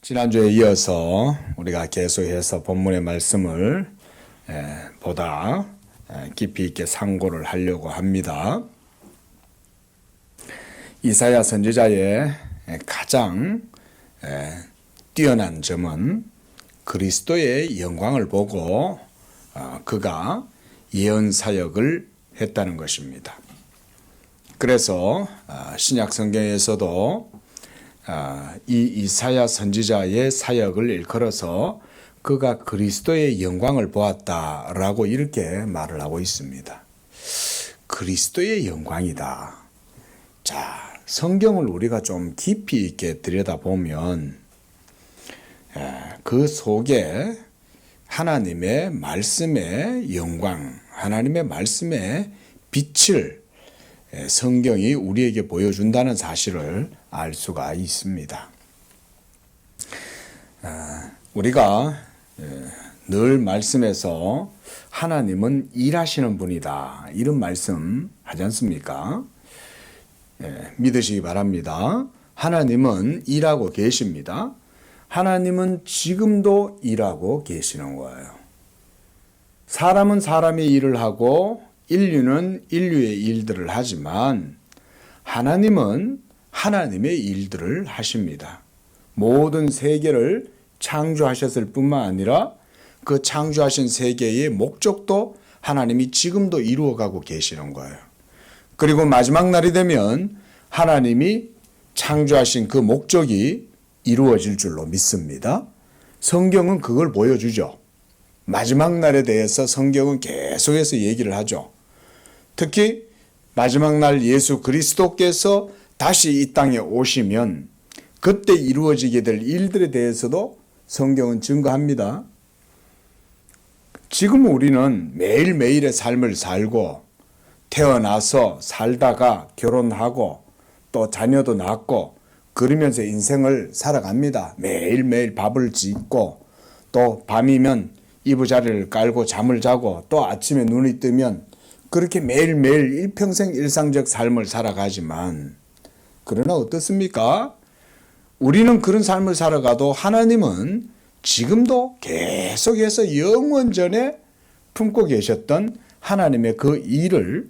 지난주에 이어서 우리가 계속해서 본문의 말씀을 보다 깊이 있게 상고를 하려고 합니다. 이사야 선지자의 가장 뛰어난 점은 그리스도의 영광을 보고 그가 예언 사역을 했다는 것입니다. 그래서 신약 성경에서도 이 이사야 선지자의 사역을 일컬어서 그가 그리스도의 영광을 보았다라고 이렇게 말을 하고 있습니다. 그리스도의 영광이다. 자, 성경을 우리가 좀 깊이 있게 들여다보면 그 속에 하나님의 말씀의 영광, 하나님의 말씀의 빛을 성경이 우리에게 보여준다는 사실을 알 수가 있습니다. 우리가 늘 말씀에서 하나님은 일하시는 분이다, 이런 말씀 하지 않습니까? 믿으시기 바랍니다. 하나님은 일하고 계십니다. 하나님은 지금도 일하고 계시는 거예요. 사람은 사람의 일을 하고 인류는 인류의 일들을 하지만 하나님은 하나님의 일들을 하십니다. 모든 세계를 창조하셨을 뿐만 아니라 그 창조하신 세계의 목적도 하나님이 지금도 이루어가고 계시는 거예요. 그리고 마지막 날이 되면 하나님이 창조하신 그 목적이 이루어질 줄로 믿습니다. 성경은 그걸 보여주죠. 마지막 날에 대해서 성경은 계속해서 얘기를 하죠. 특히 마지막 날 예수 그리스도께서 다시 이 땅에 오시면 그때 이루어지게 될 일들에 대해서도 성경은 증거합니다. 지금 우리는 매일매일의 삶을 살고 태어나서 살다가 결혼하고 또 자녀도 낳고 그러면서 인생을 살아갑니다. 매일매일 밥을 짓고 또 밤이면 이부자리를 깔고 잠을 자고 또 아침에 눈이 뜨면 그렇게 매일매일 일평생 일상적 삶을 살아가지만 그러나 어떻습니까? 우리는 그런 삶을 살아가도 하나님은 지금도 계속해서 영원전에 품고 계셨던 하나님의 그 일을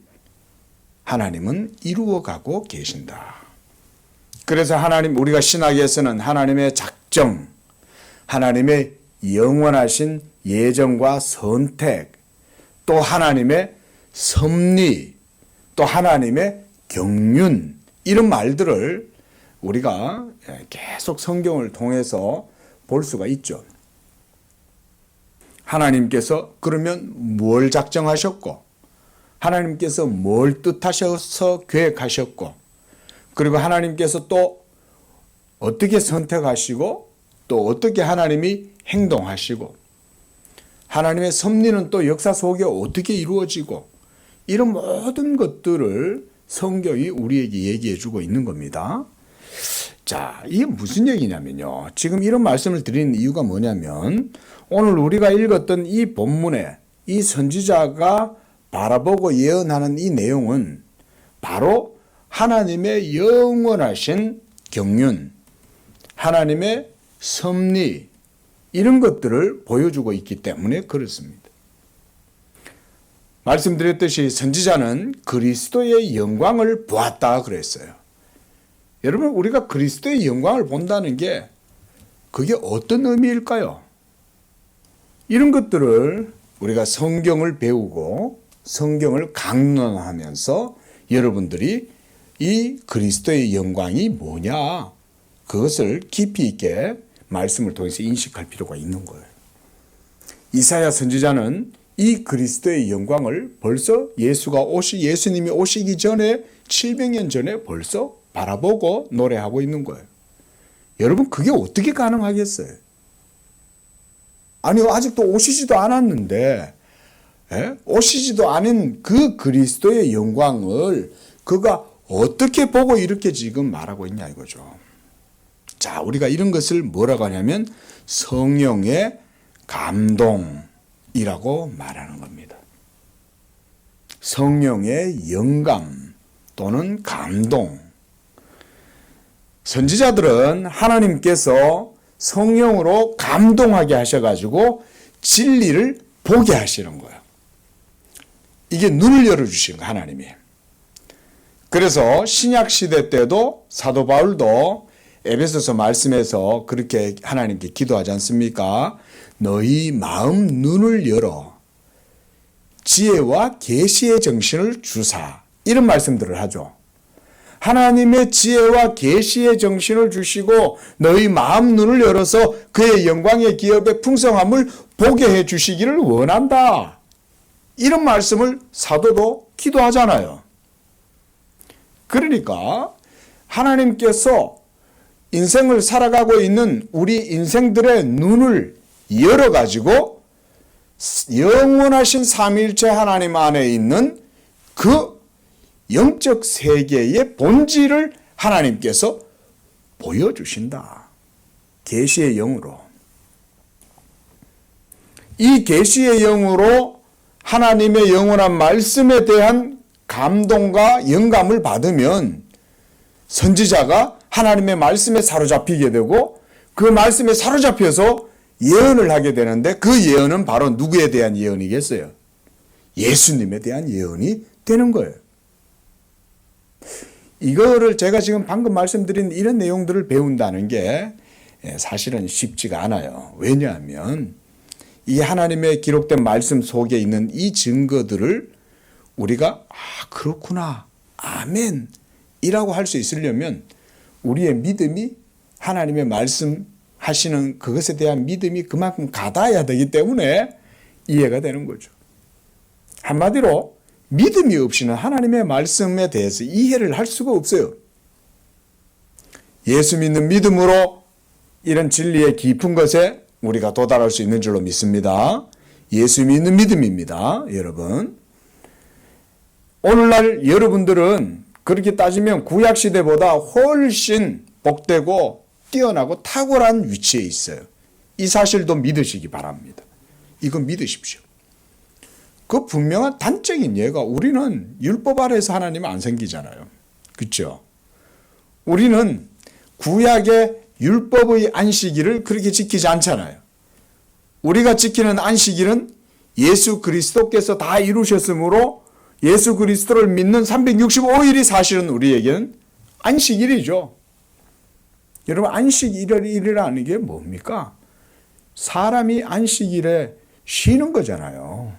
하나님은 이루어가고 계신다. 그래서 우리가 신학에서는 하나님의 작정, 하나님의 영원하신 예정과 선택, 또 하나님의 섭리, 또 하나님의 경륜, 이런 말들을 우리가 계속 성경을 통해서 볼 수가 있죠. 하나님께서 그러면 뭘 작정하셨고, 하나님께서 뭘 뜻하셔서 계획하셨고, 그리고 하나님께서 또 어떻게 선택하시고, 또 어떻게 하나님이 행동하시고, 하나님의 섭리는 또 역사 속에 어떻게 이루어지고, 이런 모든 것들을 성경이 우리에게 얘기해 주고 있는 겁니다. 자, 이게 무슨 얘기냐면요. 지금 이런 말씀을 드리는 이유가 뭐냐면 오늘 우리가 읽었던 이 본문에 이 선지자가 바라보고 예언하는 이 내용은 바로 하나님의 영원하신 경륜, 하나님의 섭리, 이런 것들을 보여주고 있기 때문에 그렇습니다. 말씀드렸듯이 선지자는 그리스도의 영광을 보았다 그랬어요. 여러분, 우리가 그리스도의 영광을 본다는 게 그게 어떤 의미일까요? 이런 것들을 우리가 성경을 배우고 성경을 강론하면서 여러분들이 이 그리스도의 영광이 뭐냐, 그것을 깊이 있게 말씀을 통해서 인식할 필요가 있는 거예요. 이사야 선지자는 이 그리스도의 영광을 벌써 예수님이 오시기 전에 700년 전에 벌써 바라보고 노래하고 있는 거예요. 여러분, 그게 어떻게 가능하겠어요? 아니, 아직도 오시지도 않았는데, 오시지도 않은 그 그리스도의 영광을 그가 어떻게 보고 이렇게 지금 말하고 있냐 이거죠. 자, 우리가 이런 것을 뭐라고 하냐면 성령의 감동이라고 말하는 겁니다. 성령의 영감 또는 감동. 선지자들은 하나님께서 성령으로 감동하게 하셔가지고 진리를 보게 하시는 거예요. 이게 눈을 열어주신 거예요, 하나님이. 그래서 신약시대 때도 사도 바울도 에베소서 말씀에서 그렇게 하나님께 기도하지 않습니까? 너희 마음 눈을 열어 지혜와 계시의 정신을 주사, 이런 말씀들을 하죠. 하나님의 지혜와 계시의 정신을 주시고 너희 마음 눈을 열어서 그의 영광의 기업의 풍성함을 보게 해 주시기를 원한다. 이런 말씀을 사도도 기도하잖아요. 그러니까 하나님께서 인생을 살아가고 있는 우리 인생들의 눈을 열어가지고 영원하신 삼위일체 하나님 안에 있는 그 영적 세계의 본질을 하나님께서 보여주신다. 계시의 영으로. 이 계시의 영으로 하나님의 영원한 말씀에 대한 감동과 영감을 받으면 선지자가 하나님의 말씀에 사로잡히게 되고 그 말씀에 사로잡혀서 예언을 하게 되는데 그 예언은 바로 누구에 대한 예언이겠어요? 예수님에 대한 예언이 되는 거예요. 이거를 제가 지금 방금 말씀드린 이런 내용들을 배운다는 게 사실은 쉽지가 않아요. 왜냐하면 이 하나님의 기록된 말씀 속에 있는 이 증거들을 우리가 그렇구나, 아멘 이라고 할 수 있으려면 우리의 믿음이 하나님의 말씀하시는 그것에 대한 믿음이 그만큼 가닿아야 되기 때문에 이해가 되는 거죠. 한마디로 믿음이 없이는 하나님의 말씀에 대해서 이해를 할 수가 없어요. 예수 믿는 믿음으로 이런 진리의 깊은 것에 우리가 도달할 수 있는 줄로 믿습니다. 예수 믿는 믿음입니다, 여러분. 오늘날 여러분들은 그렇게 따지면 구약시대보다 훨씬 복되고 뛰어나고 탁월한 위치에 있어요. 이 사실도 믿으시기 바랍니다. 이거 믿으십시오. 그 분명한 단적인 예가 우리는 율법 아래에서 하나님은 안 섬기잖아요. 그렇죠? 우리는 구약의 율법의 안식일을 그렇게 지키지 않잖아요. 우리가 지키는 안식일은 예수 그리스도께서 다 이루셨으므로 예수 그리스도를 믿는 365일이 사실은 우리에게는 안식일이죠. 여러분, 안식일이라는 게 뭡니까? 사람이 안식일에 쉬는 거잖아요.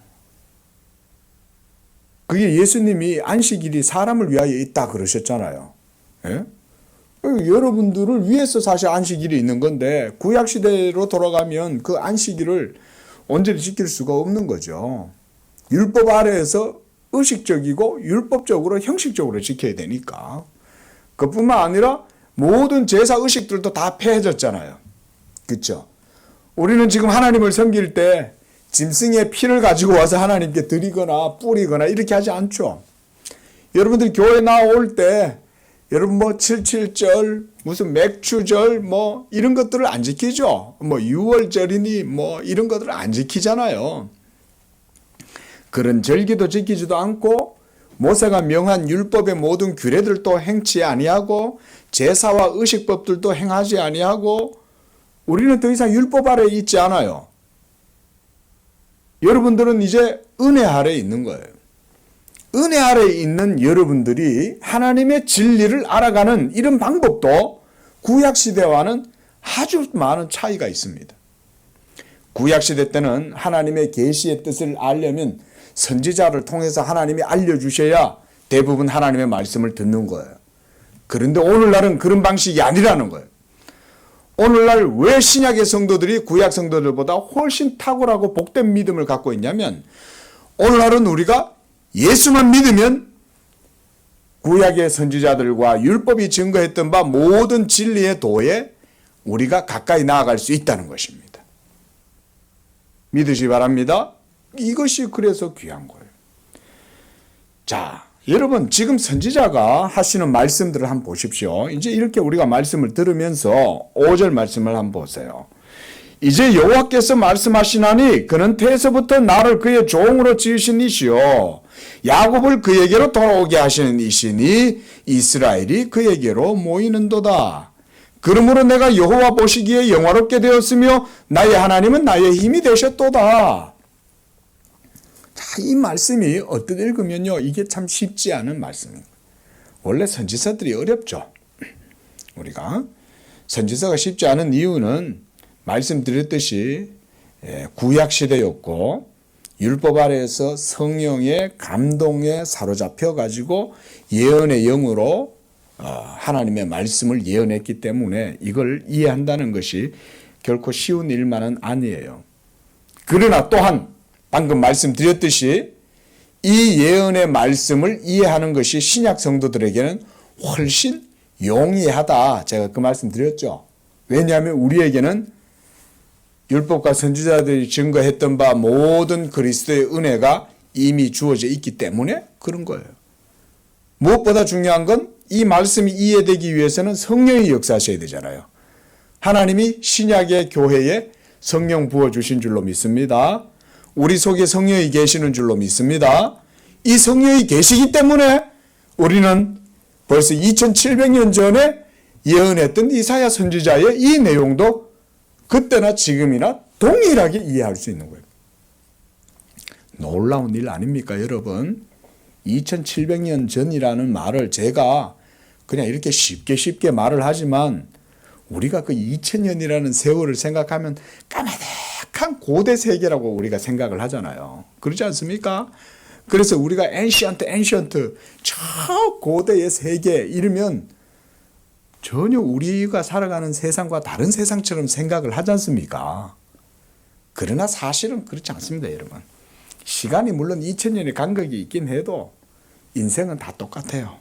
그게 예수님이 안식일이 사람을 위하여 있다 그러셨잖아요. 예? 여러분들을 위해서 사실 안식일이 있는 건데 구약시대로 돌아가면 그 안식일을 온전히 지킬 수가 없는 거죠. 율법 아래에서 의식적이고 율법적으로 형식적으로 지켜야 되니까. 그뿐만 아니라 모든 제사 의식들도 다 폐해졌잖아요. 그렇죠? 우리는 지금 하나님을 섬길 때 짐승의 피를 가지고 와서 하나님께 드리거나 뿌리거나 이렇게 하지 않죠. 여러분들 교회 나올 때 여러분 뭐 77절, 무슨 맥주절 뭐 이런 것들을 안 지키죠. 뭐 유월절이니 뭐 이런 것들을 안 지키잖아요. 그런 절기도 지키지도 않고 모세가 명한 율법의 모든 규례들도 행치 아니하고 제사와 의식법들도 행하지 아니하고 우리는 더 이상 율법 아래에 있지 않아요. 여러분들은 이제 은혜 아래에 있는 거예요. 은혜 아래에 있는 여러분들이 하나님의 진리를 알아가는 이런 방법도 구약시대와는 아주 많은 차이가 있습니다. 구약시대 때는 하나님의 계시의 뜻을 알려면 선지자를 통해서 하나님이 알려주셔야 대부분 하나님의 말씀을 듣는 거예요. 그런데 오늘날은 그런 방식이 아니라는 거예요. 오늘날 왜 신약의 성도들이 구약 성도들보다 훨씬 탁월하고 복된 믿음을 갖고 있냐면 오늘날은 우리가 예수만 믿으면 구약의 선지자들과 율법이 증거했던 바 모든 진리의 도에 우리가 가까이 나아갈 수 있다는 것입니다. 믿으시기 바랍니다. 이것이 그래서 귀한 거예요. 자, 여러분 지금 선지자가 하시는 말씀들을 한번 보십시오. 이제 이렇게 우리가 말씀을 들으면서 5절 말씀을 한번 보세요. 이제 여호와께서 말씀하시나니 그는 태에서부터 나를 그의 종으로 지으신 이시요 야곱을 그에게로 돌아오게 하시는 이시니 이스라엘이 그에게로 모이는도다. 그러므로 내가 여호와 보시기에 영화롭게 되었으며 나의 하나님은 나의 힘이 되셨도다. 자, 이 말씀이 어떻게 읽으면요, 이게 참 쉽지 않은 말씀입니다. 원래 선지서들이 어렵죠. 우리가 선지서가 쉽지 않은 이유는 말씀드렸듯이 구약 시대였고 율법 아래에서 성령의 감동에 사로잡혀 가지고 예언의 영으로 하나님의 말씀을 예언했기 때문에 이걸 이해한다는 것이 결코 쉬운 일만은 아니에요. 그러나 또한 방금 말씀드렸듯이 이 예언의 말씀을 이해하는 것이 신약 성도들에게는 훨씬 용이하다. 제가 그 말씀 드렸죠. 왜냐하면 우리에게는 율법과 선지자들이 증거했던 바 모든 그리스도의 은혜가 이미 주어져 있기 때문에 그런 거예요. 무엇보다 중요한 건 이 말씀이 이해되기 위해서는 성령이 역사하셔야 되잖아요. 하나님이 신약의 교회에 성령 부어주신 줄로 믿습니다. 우리 속에 성령이 계시는 줄로 믿습니다. 이 성령이 계시기 때문에 우리는 벌써 2700년 전에 예언했던 이사야 선지자의 이 내용도 그때나 지금이나 동일하게 이해할 수 있는 거예요. 놀라운 일 아닙니까, 여러분? 2700년 전이라는 말을 제가 그냥 이렇게 쉽게 말을 하지만 우리가 그 2000년이라는 세월을 생각하면 까마득한 고대 세계라고 우리가 생각을 하잖아요. 그렇지 않습니까? 그래서 우리가 ancient 저 고대의 세계 이러면 전혀 우리가 살아가는 세상과 다른 세상처럼 생각을 하지 않습니까? 그러나 사실은 그렇지 않습니다, 여러분. 시간이 물론 2000년의 간격이 있긴 해도 인생은 다 똑같아요.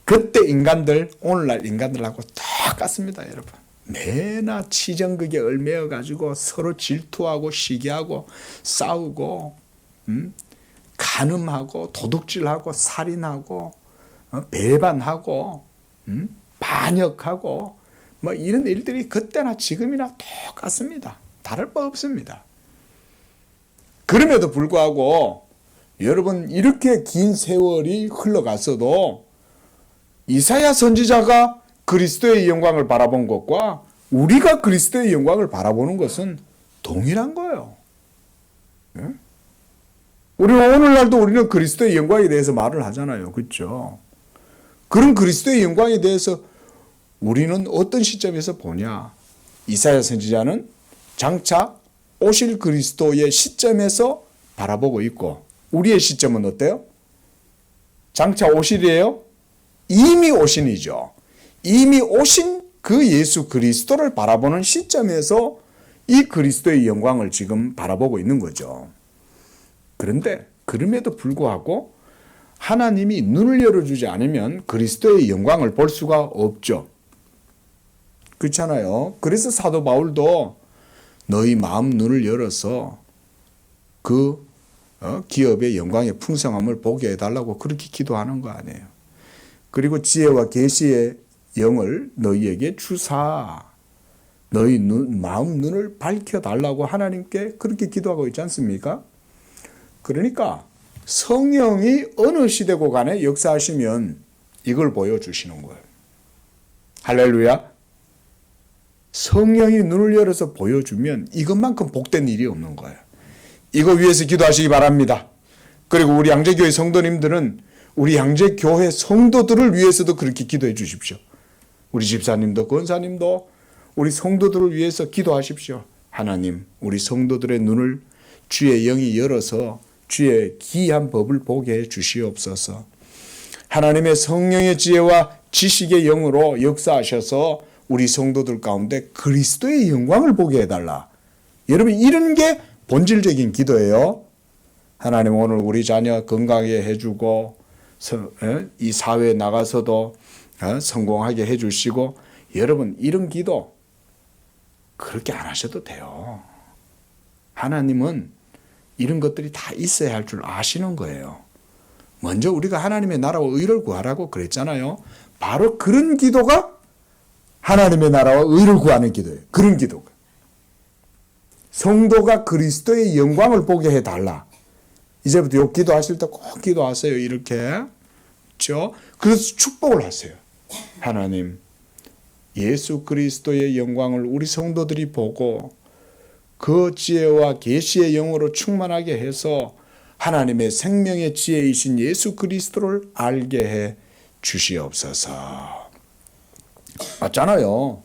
그때 인간들, 오늘날 인간들하고 똑같습니다, 여러분. 매나 치정극에 얽매여 가지고 서로 질투하고 시기하고 싸우고 간음하고 도둑질하고 살인하고 배반하고 반역하고 뭐 이런 일들이 그때나 지금이나 똑같습니다. 다를 바 없습니다. 그럼에도 불구하고 여러분 이렇게 긴 세월이 흘러갔어도 이사야 선지자가 그리스도의 영광을 바라본 것과 우리가 그리스도의 영광을 바라보는 것은 동일한 거예요. 우리는 오늘날도 우리는 그리스도의 영광에 대해서 말을 하잖아요. 그렇죠? 그런 그리스도의 영광에 대해서 우리는 어떤 시점에서 보냐? 이사야 선지자는 장차 오실 그리스도의 시점에서 바라보고 있고 우리의 시점은 어때요? 장차 오실이에요? 이미 오신이죠. 이미 오신 그 예수 그리스도를 바라보는 시점에서 이 그리스도의 영광을 지금 바라보고 있는 거죠. 그런데 그럼에도 불구하고 하나님이 눈을 열어주지 않으면 그리스도의 영광을 볼 수가 없죠. 그렇잖아요. 그래서 사도 바울도 너희 마음 눈을 열어서 그 기업의 영광의 풍성함을 보게 해달라고 그렇게 기도하는 거 아니에요. 그리고 지혜와 계시의 영을 너희에게 주사 너희 마음 눈을 밝혀달라고 하나님께 그렇게 기도하고 있지 않습니까? 그러니까 성령이 어느 시대고 간에 역사하시면 이걸 보여주시는 거예요. 할렐루야. 성령이 눈을 열어서 보여주면 이것만큼 복된 일이 없는 거예요. 이거 위해서 기도하시기 바랍니다. 그리고 우리 양재교회 성도님들은 우리 양재교회 성도들을 위해서도 그렇게 기도해 주십시오. 우리 집사님도 권사님도 우리 성도들을 위해서 기도하십시오. 하나님, 우리 성도들의 눈을 주의 영이 열어서 주의 기이한 법을 보게 해 주시옵소서. 하나님의 성령의 지혜와 지식의 영으로 역사하셔서 우리 성도들 가운데 그리스도의 영광을 보게 해달라. 여러분 이런 게 본질적인 기도예요. 하나님 오늘 우리 자녀 건강하게 해주고 이 사회에 나가서도 성공하게 해주시고 여러분 이런 기도 그렇게 안 하셔도 돼요. 하나님은 이런 것들이 다 있어야 할 줄 아시는 거예요. 먼저 우리가 하나님의 나라와 의를 구하라고 그랬잖아요. 바로 그런 기도가 하나님의 나라와 의를 구하는 기도예요. 그런 기도가. 성도가 그리스도의 영광을 보게 해달라. 이제부터 요 기도하실 때 꼭 기도하세요. 이렇게. 그렇죠? 그래서 축복을 하세요. 하나님, 예수 그리스도의 영광을 우리 성도들이 보고 그 지혜와 계시의 영으로 충만하게 해서 하나님의 생명의 지혜이신 예수 그리스도를 알게 해 주시옵소서. 맞잖아요.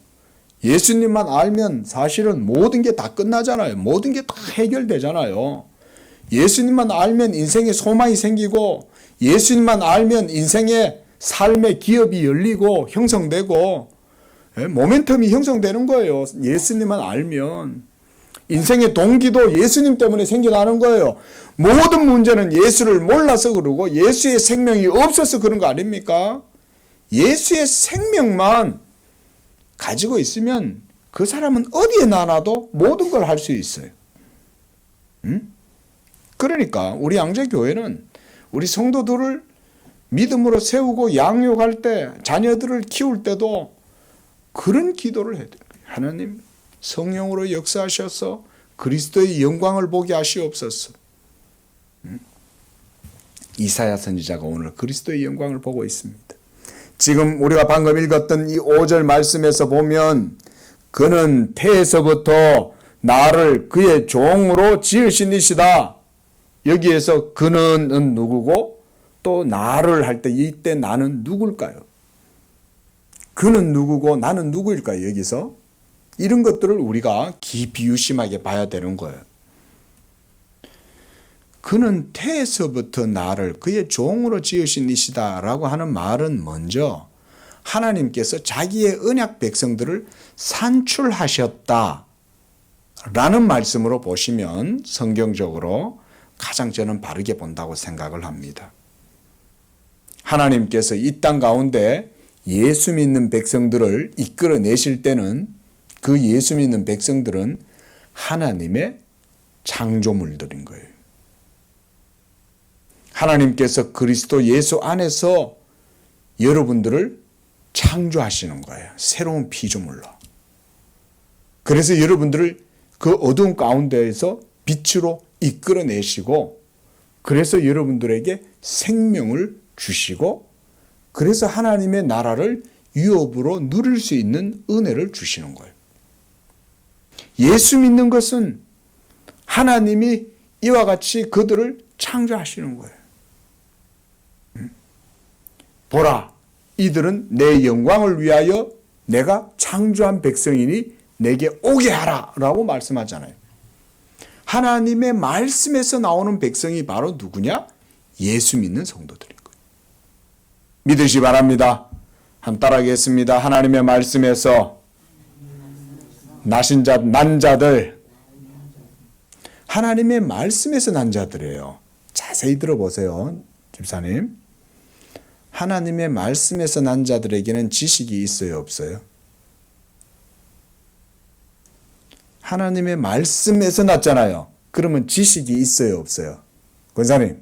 예수님만 알면 사실은 모든 게 다 끝나잖아요. 모든 게 다 해결되잖아요. 예수님만 알면 인생에 소망이 생기고, 예수님만 알면 인생의 삶의 기업이 열리고 형성되고, 모멘텀이 형성되는 거예요. 예수님만 알면. 인생의 동기도 예수님 때문에 생겨나는 거예요. 모든 문제는 예수를 몰라서 그러고 예수의 생명이 없어서 그런 거 아닙니까? 예수의 생명만 가지고 있으면 그 사람은 어디에 나놔도 모든 걸 할 수 있어요. 그러니까 우리 양재교회는 우리 성도들을 믿음으로 세우고 양육할 때, 자녀들을 키울 때도 그런 기도를 해야 돼요. 하나님, 성령으로 역사하셔서 그리스도의 영광을 보게 하시옵소서. 이사야 선지자가 오늘 그리스도의 영광을 보고 있습니다. 지금 우리가 방금 읽었던 이 5절 말씀에서 보면 그는 태에서부터 나를 그의 종으로 지으신 이시다. 여기에서 그는 누구고 또 나를 할 때 이때 나는 누굴까요? 그는 누구고 나는 누구일까요? 여기서 이런 것들을 우리가 깊이 유심하게 봐야 되는 거예요. 그는 태에서부터 나를 그의 종으로 지으신 이시다라고 하는 말은 먼저 하나님께서 자기의 언약 백성들을 산출하셨다라는 말씀으로 보시면 성경적으로 가장 저는 바르게 본다고 생각을 합니다. 하나님께서 이 땅 가운데 예수 믿는 백성들을 이끌어내실 때는 그 예수 믿는 백성들은 하나님의 창조물들인 거예요. 하나님께서 그리스도 예수 안에서 여러분들을 창조하시는 거예요. 새로운 피조물로. 그래서 여러분들을 그 어두운 가운데에서 빛으로 이끌어내시고, 그래서 여러분들에게 생명을 주시고, 그래서 하나님의 나라를 유업으로 누릴 수 있는 은혜를 주시는 거예요. 예수 믿는 것은 하나님이 이와 같이 그들을 창조하시는 거예요. 보라, 이들은 내 영광을 위하여 내가 창조한 백성이니 내게 오게 하라 라고 말씀하잖아요. 하나님의 말씀에서 나오는 백성이 바로 누구냐? 예수 믿는 성도들인 거예요. 믿으시 바랍니다. 한번 따라하겠습니다. 하나님의 말씀에서 난 자들, 하나님의 말씀에서 난 자들이에요. 자세히 들어보세요, 집사님. 하나님의 말씀에서 난 자들에게는 지식이 있어요, 없어요? 하나님의 말씀에서 났잖아요. 그러면 지식이 있어요, 없어요? 권사님,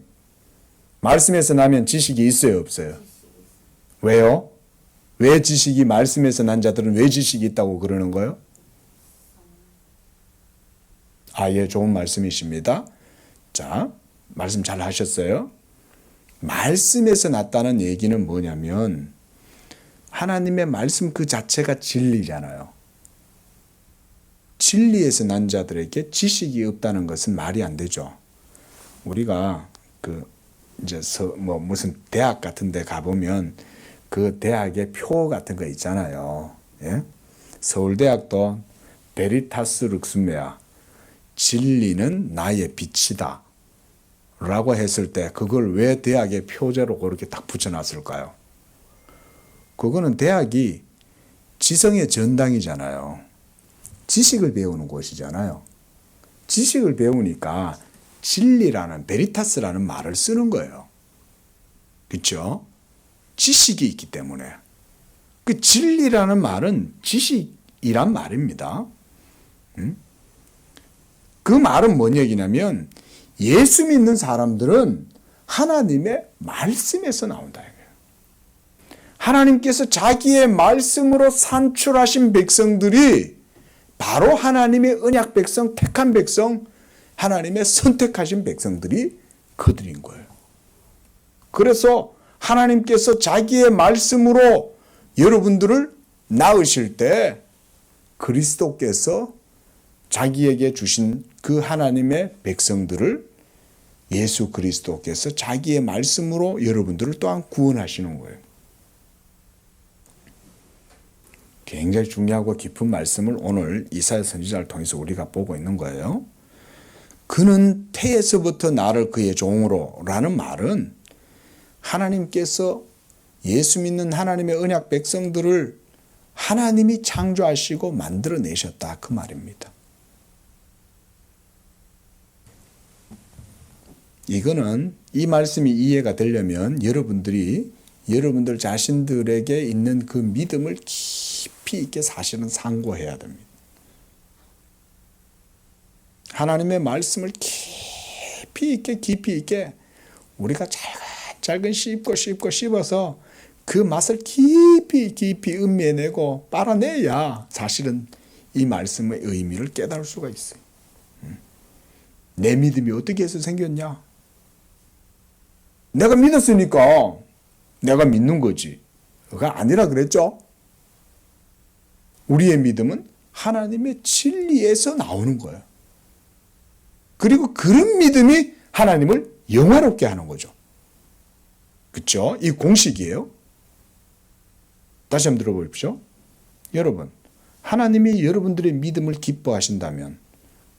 말씀에서 나면 지식이 있어요, 없어요? 왜요? 왜 지식이, 말씀에서 난 자들은 왜 지식이 있다고 그러는 거예요? 예, 좋은 말씀이십니다. 자, 말씀 잘 하셨어요. 말씀에서 났다는 얘기는 뭐냐면 하나님의 말씀 그 자체가 진리잖아요. 진리에서 난 자들에게 지식이 없다는 것은 말이 안 되죠. 우리가 이제 무슨 대학 같은 데 가보면 그 대학의 표 같은 거 있잖아요. 예? 서울대학도 베리타스 룩스메아, 진리는 나의 빛이다 라고 했을 때 그걸 왜 대학의 표제로 그렇게 딱 붙여놨을까요? 그거는 대학이 지성의 전당이잖아요. 지식을 배우는 곳이잖아요. 지식을 배우니까 진리라는, 베리타스라는 말을 쓰는 거예요. 그렇죠? 지식이 있기 때문에. 그 진리라는 말은 지식이란 말입니다. 그 말은 뭔 얘기냐면 예수 믿는 사람들은 하나님의 말씀에서 나온다. 하나님께서 자기의 말씀으로 산출하신 백성들이 바로 하나님의 언약 백성, 택한 백성, 하나님의 선택하신 백성들이 그들인 거예요. 그래서 하나님께서 자기의 말씀으로 여러분들을 낳으실 때 그리스도께서 자기에게 주신 그 하나님의 백성들을 예수 그리스도께서 자기의 말씀으로 여러분들을 또한 구원하시는 거예요. 굉장히 중요하고 깊은 말씀을 오늘 이사야 선지자를 통해서 우리가 보고 있는 거예요. 그는 태에서부터 나를 그의 종으로 라는 말은 하나님께서 예수 믿는 하나님의 언약 백성들을 하나님이 창조하시고 만들어내셨다 그 말입니다. 이거는 이 말씀이 이해가 되려면 여러분들 자신들에게 있는 그 믿음을 깊이 있게 사실은 상고해야 됩니다. 하나님의 말씀을 깊이 있게 우리가 잘근 씹고 씹어서 그 맛을 깊이 음미해내고 빨아내야 사실은 이 말씀의 의미를 깨달을 수가 있어요. 내 믿음이 어떻게 해서 생겼냐? 내가 믿었으니까 내가 믿는 거지. 그가 아니라 그랬죠. 우리의 믿음은 하나님의 진리에서 나오는 거예요. 그리고 그런 믿음이 하나님을 영화롭게 하는 거죠. 그렇죠? 이 공식이에요. 다시 한번 들어보십시오. 여러분, 하나님이 여러분들의 믿음을 기뻐하신다면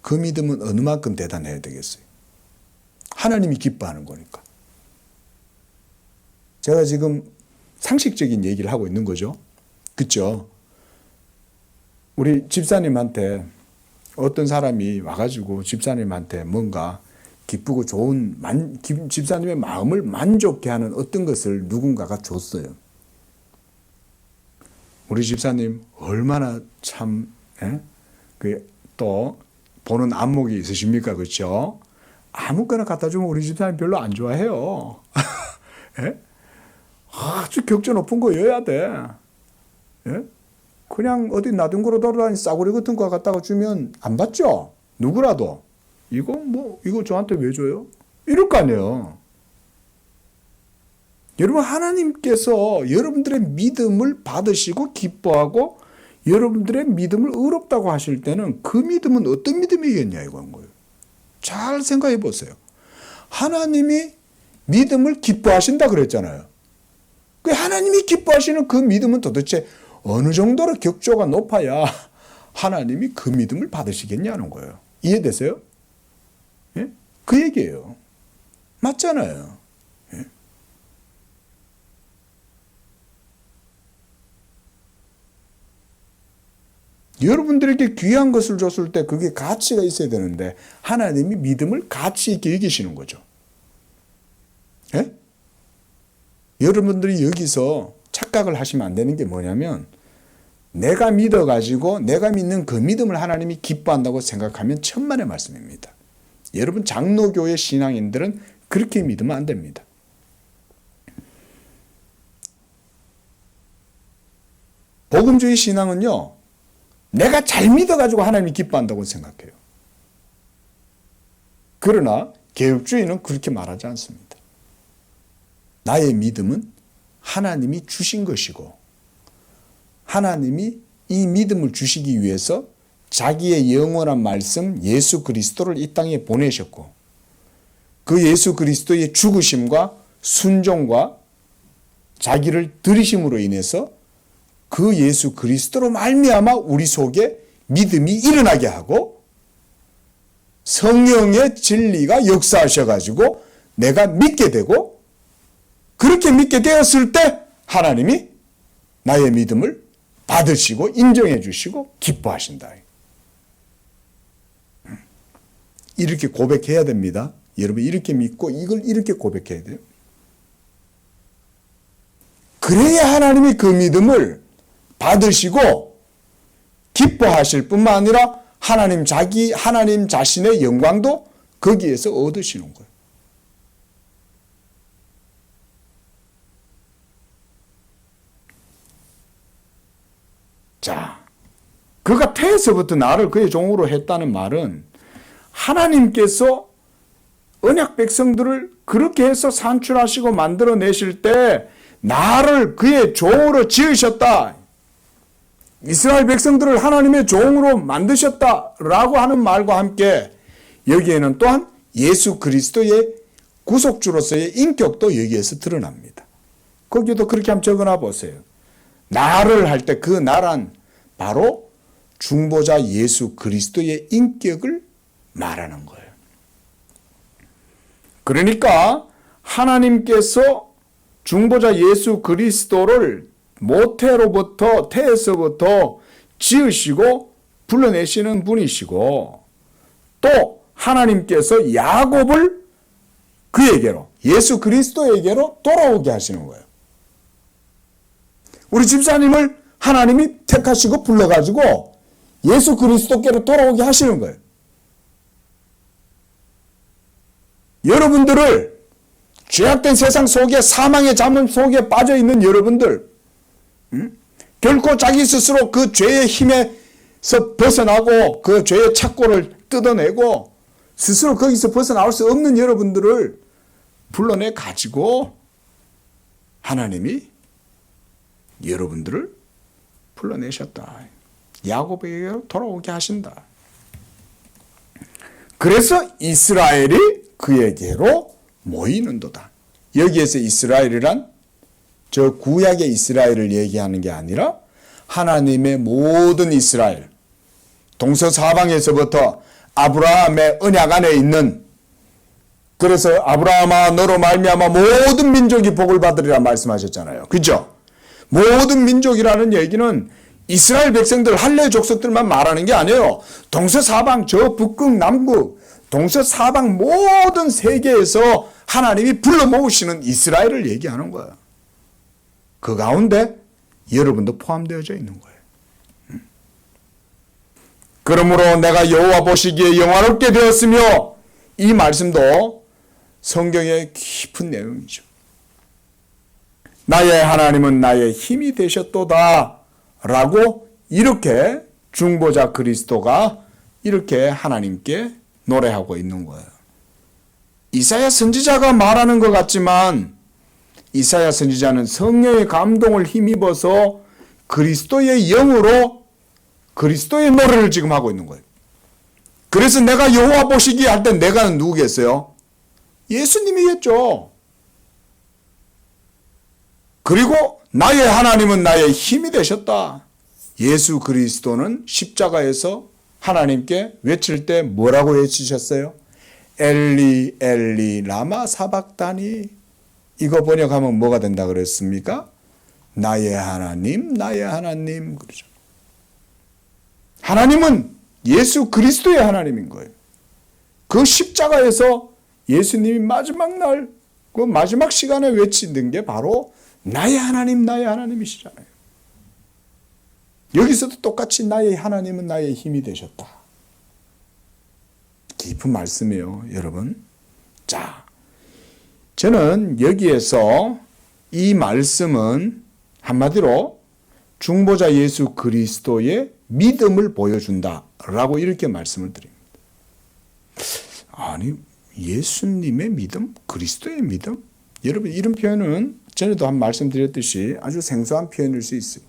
그 믿음은 어느 만큼 대단해야 되겠어요? 하나님이 기뻐하는 거니까. 제가 지금 상식적인 얘기를 하고 있는 거죠. 그렇죠? 우리 집사님한테 어떤 사람이 와가지고 집사님한테 뭔가 기쁘고 좋은 집사님의 마음을 만족케 하는 어떤 것을 누군가가 줬어요. 우리 집사님 얼마나 참 또 보는 안목이 있으십니까? 그렇죠? 아무거나 갖다 주면 우리 집사님 별로 안 좋아해요. 예? 아주 격조 높은 거여야 돼. 예? 그냥 어디 나둔거로 돌아다니는 싸구려 같은 거 갖다가 주면 안 받죠? 누구라도. 이거 저한테 왜 줘요? 이럴 거 아니에요. 여러분, 하나님께서 여러분들의 믿음을 받으시고 기뻐하고 여러분들의 믿음을 의롭다고 하실 때는 그 믿음은 어떤 믿음이겠냐 이건 거예요. 잘 생각해 보세요. 하나님이 믿음을 기뻐하신다 그랬잖아요. 그 하나님이 기뻐하시는 그 믿음은 도대체 어느 정도로 격조가 높아야 하나님이 그 믿음을 받으시겠냐는 거예요. 이해되세요? 예? 그 얘기예요. 맞잖아요. 예? 여러분들에게 귀한 것을 줬을 때 그게 가치가 있어야 되는데 하나님이 믿음을 가치 있게 여기시는 거죠. 예? 여러분들이 여기서 착각을 하시면 안 되는 게 뭐냐면 내가 믿어가지고 내가 믿는 그 믿음을 하나님이 기뻐한다고 생각하면 천만의 말씀입니다. 여러분 장로교의 신앙인들은 그렇게 믿으면 안 됩니다. 복음주의 신앙은요. 내가 잘 믿어가지고 하나님이 기뻐한다고 생각해요. 그러나 개혁주의는 그렇게 말하지 않습니다. 나의 믿음은 하나님이 주신 것이고 하나님이 이 믿음을 주시기 위해서 자기의 영원한 말씀 예수 그리스도를 이 땅에 보내셨고 그 예수 그리스도의 죽으심과 순종과 자기를 들이심으로 인해서 그 예수 그리스도로 말미암아 우리 속에 믿음이 일어나게 하고 성령의 진리가 역사하셔가지고 내가 믿게 되고 그렇게 믿게 되었을 때 하나님이 나의 믿음을 받으시고 인정해 주시고 기뻐하신다. 이렇게 고백해야 됩니다. 여러분 이렇게 믿고 이걸 이렇게 고백해야 돼요. 그래야 하나님이 그 믿음을 받으시고 기뻐하실 뿐만 아니라 하나님 자신의 영광도 거기에서 얻으시는 거예요. 자, 그가 태에서부터 나를 그의 종으로 했다는 말은 하나님께서 언약 백성들을 그렇게 해서 산출하시고 만들어내실 때 나를 그의 종으로 지으셨다. 이스라엘 백성들을 하나님의 종으로 만드셨다라고 하는 말과 함께 여기에는 또한 예수 그리스도의 구속주로서의 인격도 여기에서 드러납니다. 거기도 그렇게 한번 적어놔 보세요. 나를 할 때 그 나란 바로 중보자 예수 그리스도의 인격을 말하는 거예요. 그러니까 하나님께서 중보자 예수 그리스도를 모태로부터 태에서부터 지으시고 불러내시는 분이시고 또 하나님께서 야곱을 그에게로 예수 그리스도에게로 돌아오게 하시는 거예요. 우리 집사님을 하나님이 택하시고 불러가지고 예수 그리스도께로 돌아오게 하시는 거예요. 여러분들을 죄악된 세상 속에 사망의 잠음 속에 빠져있는 여러분들 결코 자기 스스로 그 죄의 힘에서 벗어나고 그 죄의 착고를 뜯어내고 스스로 거기서 벗어나올 수 없는 여러분들을 불러내 가지고 하나님이 여러분들을 불러내셨다. 야곱에게 돌아오게 하신다. 그래서 이스라엘이 그에게로 모이는도다. 여기에서 이스라엘이란 저 구약의 이스라엘을 얘기하는 게 아니라 하나님의 모든 이스라엘, 동서사방에서부터 아브라함의 언약 안에 있는, 그래서 아브라함아 너로 말미암아 모든 민족이 복을 받으리라 말씀하셨잖아요. 그죠? 모든 민족이라는 얘기는 이스라엘 백성들 할례 족속들만 말하는 게 아니에요. 동서사방 저 북극 남극 동서사방 모든 세계에서 하나님이 불러 모으시는 이스라엘을 얘기하는 거예요. 그 가운데 여러분도 포함되어져 있는 거예요. 그러므로 내가 여호와 보시기에 영화롭게 되었으며, 이 말씀도 성경의 깊은 내용이죠. 나의 하나님은 나의 힘이 되셨도다 라고 이렇게 중보자 그리스도가 이렇게 하나님께 노래하고 있는 거예요. 이사야 선지자가 말하는 것 같지만 이사야 선지자는 성령의 감동을 힘입어서 그리스도의 영으로 그리스도의 노래를 지금 하고 있는 거예요. 그래서 내가 여호와 보시기에 할 때 내가는 누구겠어요? 예수님이겠죠. 그리고 나의 하나님은 나의 힘이 되셨다. 예수 그리스도는 십자가에서 하나님께 외칠 때 뭐라고 외치셨어요? 엘리 엘리 라마 사박다니. 이거 번역하면 뭐가 된다 그랬습니까? 나의 하나님 그러죠. 하나님은 예수 그리스도의 하나님인 거예요. 그 십자가에서 예수님이 마지막 날, 그 마지막 시간에 외치는 게 바로 나의 하나님이시잖아요. 여기서도 똑같이 나의 하나님은 나의 힘이 되셨다. 깊은 말씀이에요, 여러분. 자, 저는 여기에서 이 말씀은 한마디로 중보자 예수 그리스도의 믿음을 보여준다라고 이렇게 말씀을 드립니다. 아니, 예수님의 믿음? 그리스도의 믿음? 여러분, 이런 표현은 전에도 한 말씀드렸듯이 아주 생소한 표현일 수 있어요.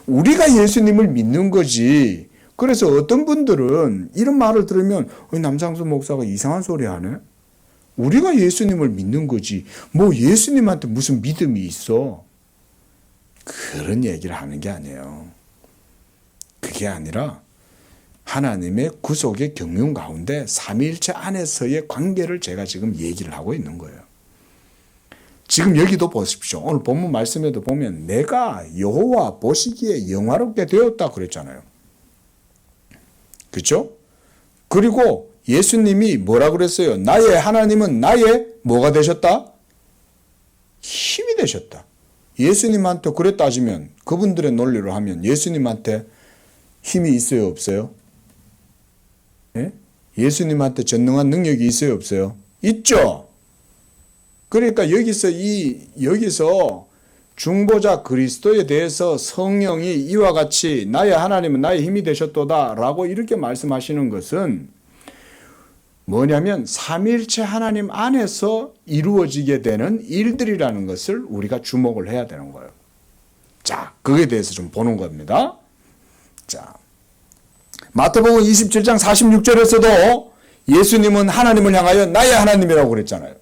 우리가 예수님을 믿는 거지. 그래서 어떤 분들은 이런 말을 들으면 남상수 목사가 이상한 소리 하네. 우리가 예수님을 믿는 거지. 뭐 예수님한테 무슨 믿음이 있어. 그런 얘기를 하는 게 아니에요. 그게 아니라 하나님의 구속의 경륜 가운데 삼위일체 안에서의 관계를 제가 지금 얘기를 하고 있는 거예요. 지금 여기도 보십시오. 오늘 본문 말씀에도 보면 내가 여호와 보시기에 영화롭게 되었다 그랬잖아요. 그렇죠? 그리고 예수님이 뭐라 그랬어요? 나의 하나님은 나의 뭐가 되셨다? 힘이 되셨다. 예수님한테 그래 따지면, 그분들의 논리로 하면 예수님한테 힘이 있어요, 없어요? 예? 예수님한테 전능한 능력이 있어요, 없어요? 있죠. 그러니까 여기서 중보자 그리스도에 대해서 성령이 이와 같이 나의 하나님은 나의 힘이 되셨도다라고 이렇게 말씀하시는 것은 뭐냐면 삼위일체 하나님 안에서 이루어지게 되는 일들이라는 것을 우리가 주목을 해야 되는 거예요. 자, 그에 대해서 좀 보는 겁니다. 자, 마태복음 27장 46절에서도 예수님은 하나님을 향하여 나의 하나님이라고 그랬잖아요.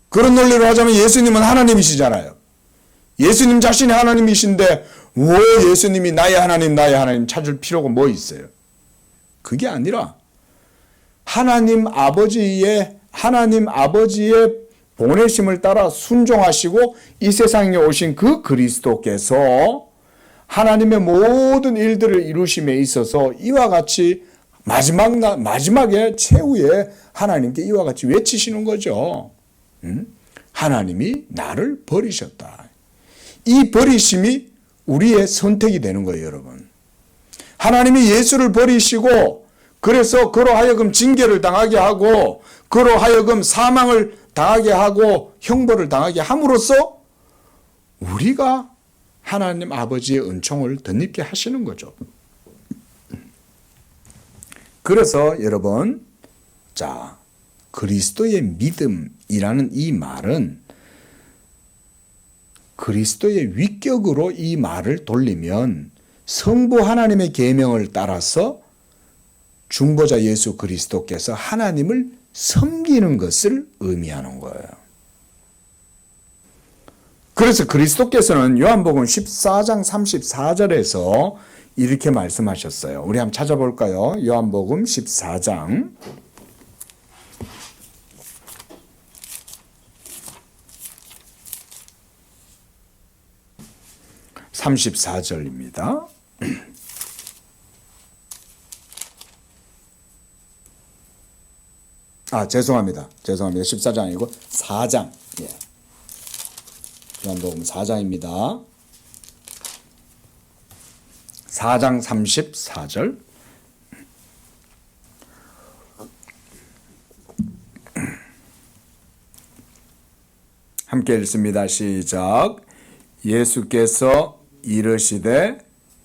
그런 논리로 하자면 예수님은 하나님이시잖아요. 예수님 자신이 하나님이신데 왜 예수님이 나의 하나님 찾을 필요가 뭐 있어요? 그게 아니라 하나님 아버지의 보내심을 따라 순종하시고 이 세상에 오신 그 그리스도께서 하나님의 모든 일들을 이루심에 있어서 이와 같이 마지막에 최후에 하나님께 이와 같이 외치시는 거죠. 하나님이 나를 버리셨다. 이 버리심이 우리의 선택이 되는 거예요, 여러분. 하나님이 예수를 버리시고 그래서 그로 하여금 징계를 당하게 하고 그로 하여금 사망을 당하게 하고 형벌을 당하게 함으로써 우리가 하나님 아버지의 은총을 덧입게 하시는 거죠. 그래서 여러분, 자, 그리스도의 믿음이라는 이 말은 그리스도의 위격으로 이 말을 돌리면 성부 하나님의 계명을 따라서 중보자 예수 그리스도께서 하나님을 섬기는 것을 의미하는 거예요. 그래서 그리스도께서는 요한복음 14장 34절에서 이렇게 말씀하셨어요. 우리 한번 찾아볼까요? 요한복음 14장 34절입니다. 죄송합니다. 14장 아니고 4장. 예. 요한복음 4장입니다. 4장 34절. 함께 읽습니다. 시작. 예수께서 이르시되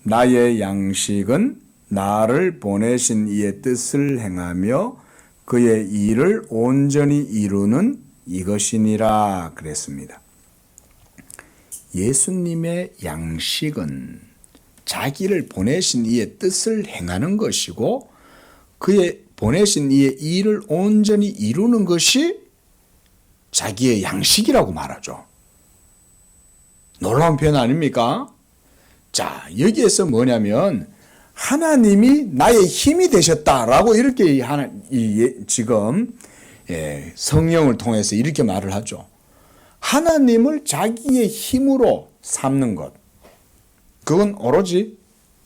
나의 양식은 나를 보내신 이의 뜻을 행하며 그의 일을 온전히 이루는 이것이니라 그랬습니다. 예수님의 양식은 자기를 보내신 이의 뜻을 행하는 것이고 그의 보내신 이의 일을 온전히 이루는 것이 자기의 양식이라고 말하죠. 놀라운 표현 아닙니까? 자, 여기에서 뭐냐면 하나님이 나의 힘이 되셨다라고 이렇게 지금 성령을 통해서 이렇게 말을 하죠. 하나님을 자기의 힘으로 삼는 것. 그건 오로지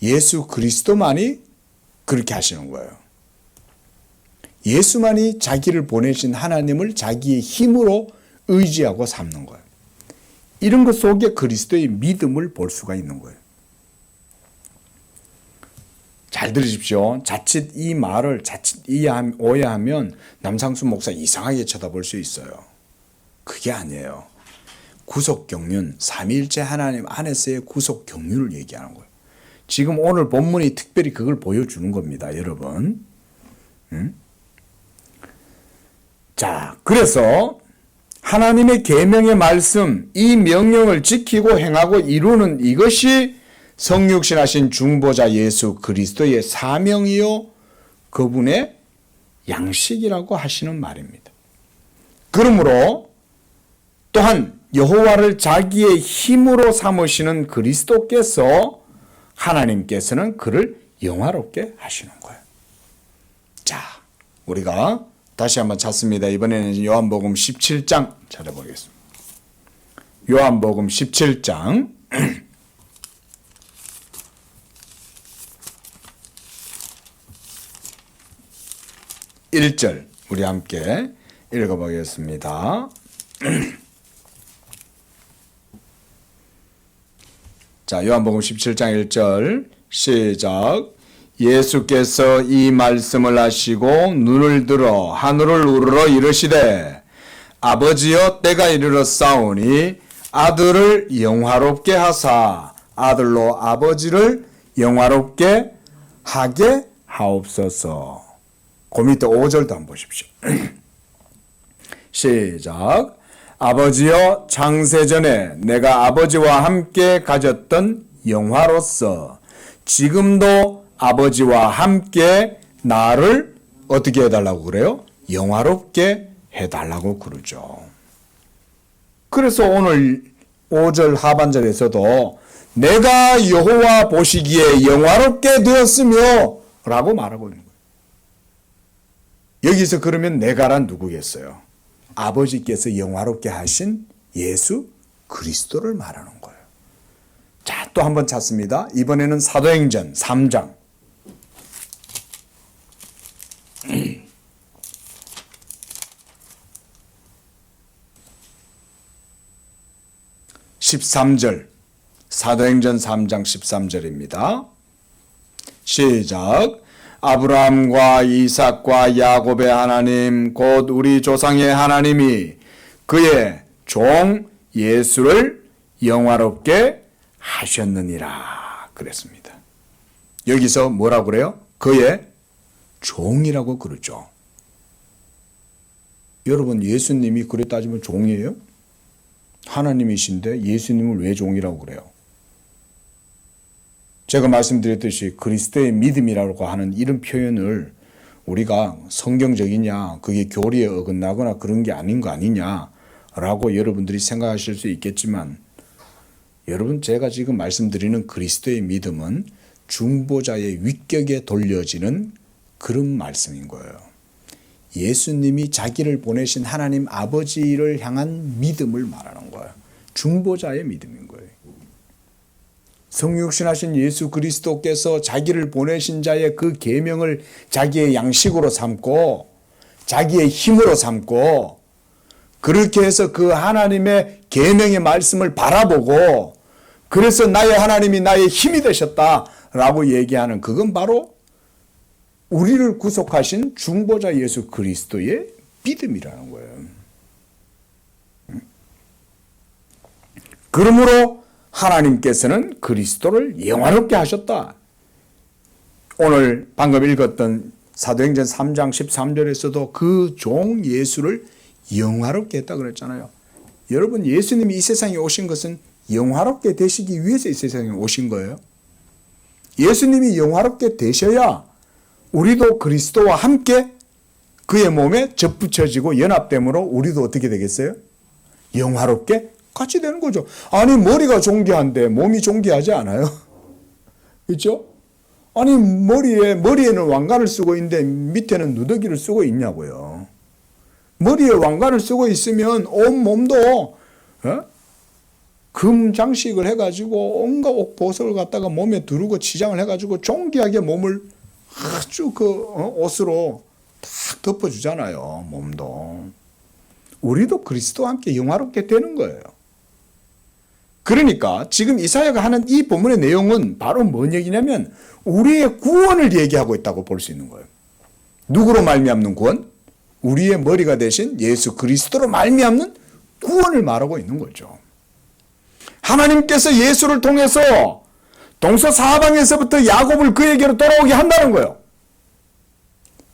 예수 그리스도만이 그렇게 하시는 거예요. 예수만이 자기를 보내신 하나님을 자기의 힘으로 의지하고 삼는 거예요. 이런 것 속에 그리스도의 믿음을 볼 수가 있는 거예요. 잘 들으십시오. 자칫 이 말을 오해하면 남상수 목사 이상하게 쳐다볼 수 있어요. 그게 아니에요. 구속경륜, 삼위일체 하나님 안에서의 구속경륜을 얘기하는 거예요. 지금 오늘 본문이 특별히 그걸 보여주는 겁니다, 여러분. 자, 그래서 하나님의 계명의 말씀, 이 명령을 지키고 행하고 이루는 이것이 성육신하신 중보자 예수 그리스도의 사명이요 그분의 양식이라고 하시는 말입니다. 그러므로 또한 여호와를 자기의 힘으로 삼으시는 그리스도께서 하나님께서는 그를 영화롭게 하시는 거예요. 자, 우리가 다시 한번 찾습니다. 이번에는 요한복음 17장 찾아보겠습니다. 요한복음 17장 1절 우리 함께 읽어보겠습니다. 자, 요한복음 17장 1절 시작. 예수께서 이 말씀을 하시고 눈을 들어 하늘을 우러러 이르시되 아버지여 때가 이르렀사오니 아들을 영화롭게 하사 아들로 아버지를 영화롭게 하게 하옵소서. 그 밑에 5절도 한번 보십시오. 시작. 아버지여 창세전에 내가 아버지와 함께 가졌던 영화로서 지금도 아버지와 함께 나를 어떻게 해달라고 그래요? 영화롭게 해달라고 그러죠. 그래서 오늘 5절 하반절에서도 내가 여호와 보시기에 영화롭게 되었으며 라고 말하고 있는 거예요. 여기서 그러면 내가란 누구겠어요? 아버지께서 영화롭게 하신 예수 그리스도를 말하는 거예요. 자, 또 한 번 찾습니다. 이번에는 사도행전 3장 13절, 사도행전 3장 13절입니다. 시작. 아브라함과 이삭과 야곱의 하나님 곧 우리 조상의 하나님이 그의 종 예수를 영화롭게 하셨느니라 그랬습니다. 여기서 뭐라고 그래요? 그의 종이라고 그러죠. 여러분, 예수님이 그래 따지면 종이에요? 하나님이신데 예수님을 왜 종이라고 그래요? 제가 말씀드렸듯이 그리스도의 믿음이라고 하는 이런 표현을 우리가 성경적이냐, 그게 교리에 어긋나거나 그런 게 아닌 거 아니냐라고 여러분들이 생각하실 수 있겠지만, 여러분, 제가 지금 말씀드리는 그리스도의 믿음은 중보자의 위격에 돌려지는 그런 말씀인 거예요. 예수님이 자기를 보내신 하나님 아버지를 향한 믿음을 말하는 거예요. 중보자의 믿음인 거예요. 성육신하신 예수 그리스도께서 자기를 보내신 자의 그 계명을 자기의 양식으로 삼고 자기의 힘으로 삼고 그렇게 해서 그 하나님의 계명의 말씀을 바라보고 그래서 나의 하나님이 나의 힘이 되셨다라고 얘기하는, 그건 바로 우리를 구속하신 중보자 예수 그리스도의 믿음이라는 거예요. 그러므로 하나님께서는 그리스도를 영화롭게 하셨다. 오늘 방금 읽었던 사도행전 3장 13절에서도 그 종 예수를 영화롭게 했다 그랬잖아요. 여러분, 예수님이 이 세상에 오신 것은 영화롭게 되시기 위해서 이 세상에 오신 거예요. 예수님이 영화롭게 되셔야 우리도 그리스도와 함께 그의 몸에 접붙여지고 연합됨으로 우리도 어떻게 되겠어요? 영화롭게 같이 되는 거죠. 아니, 머리가 존귀한데 몸이 존귀하지 않아요? 그렇죠? 아니, 머리에는 왕관을 쓰고 있는데 밑에는 누더기를 쓰고 있냐고요. 머리에 왕관을 쓰고 있으면 온 몸도 금 장식을 해가지고 온갖 옷보석을 갖다가 몸에 두르고 치장을 해가지고 존귀하게 몸을 아주 옷으로 탁 덮어주잖아요. 몸도. 우리도 그리스도와 함께 영화롭게 되는 거예요. 그러니까 지금 이사야가 하는 이 본문의 내용은 바로 뭔 얘기냐면 우리의 구원을 얘기하고 있다고 볼 수 있는 거예요. 누구로 말미암는 구원? 우리의 머리가 되신 예수 그리스도로 말미암는 구원을 말하고 있는 거죠. 하나님께서 예수를 통해서 동서사방에서부터 야곱을 그에게로 돌아오게 한다는 거예요.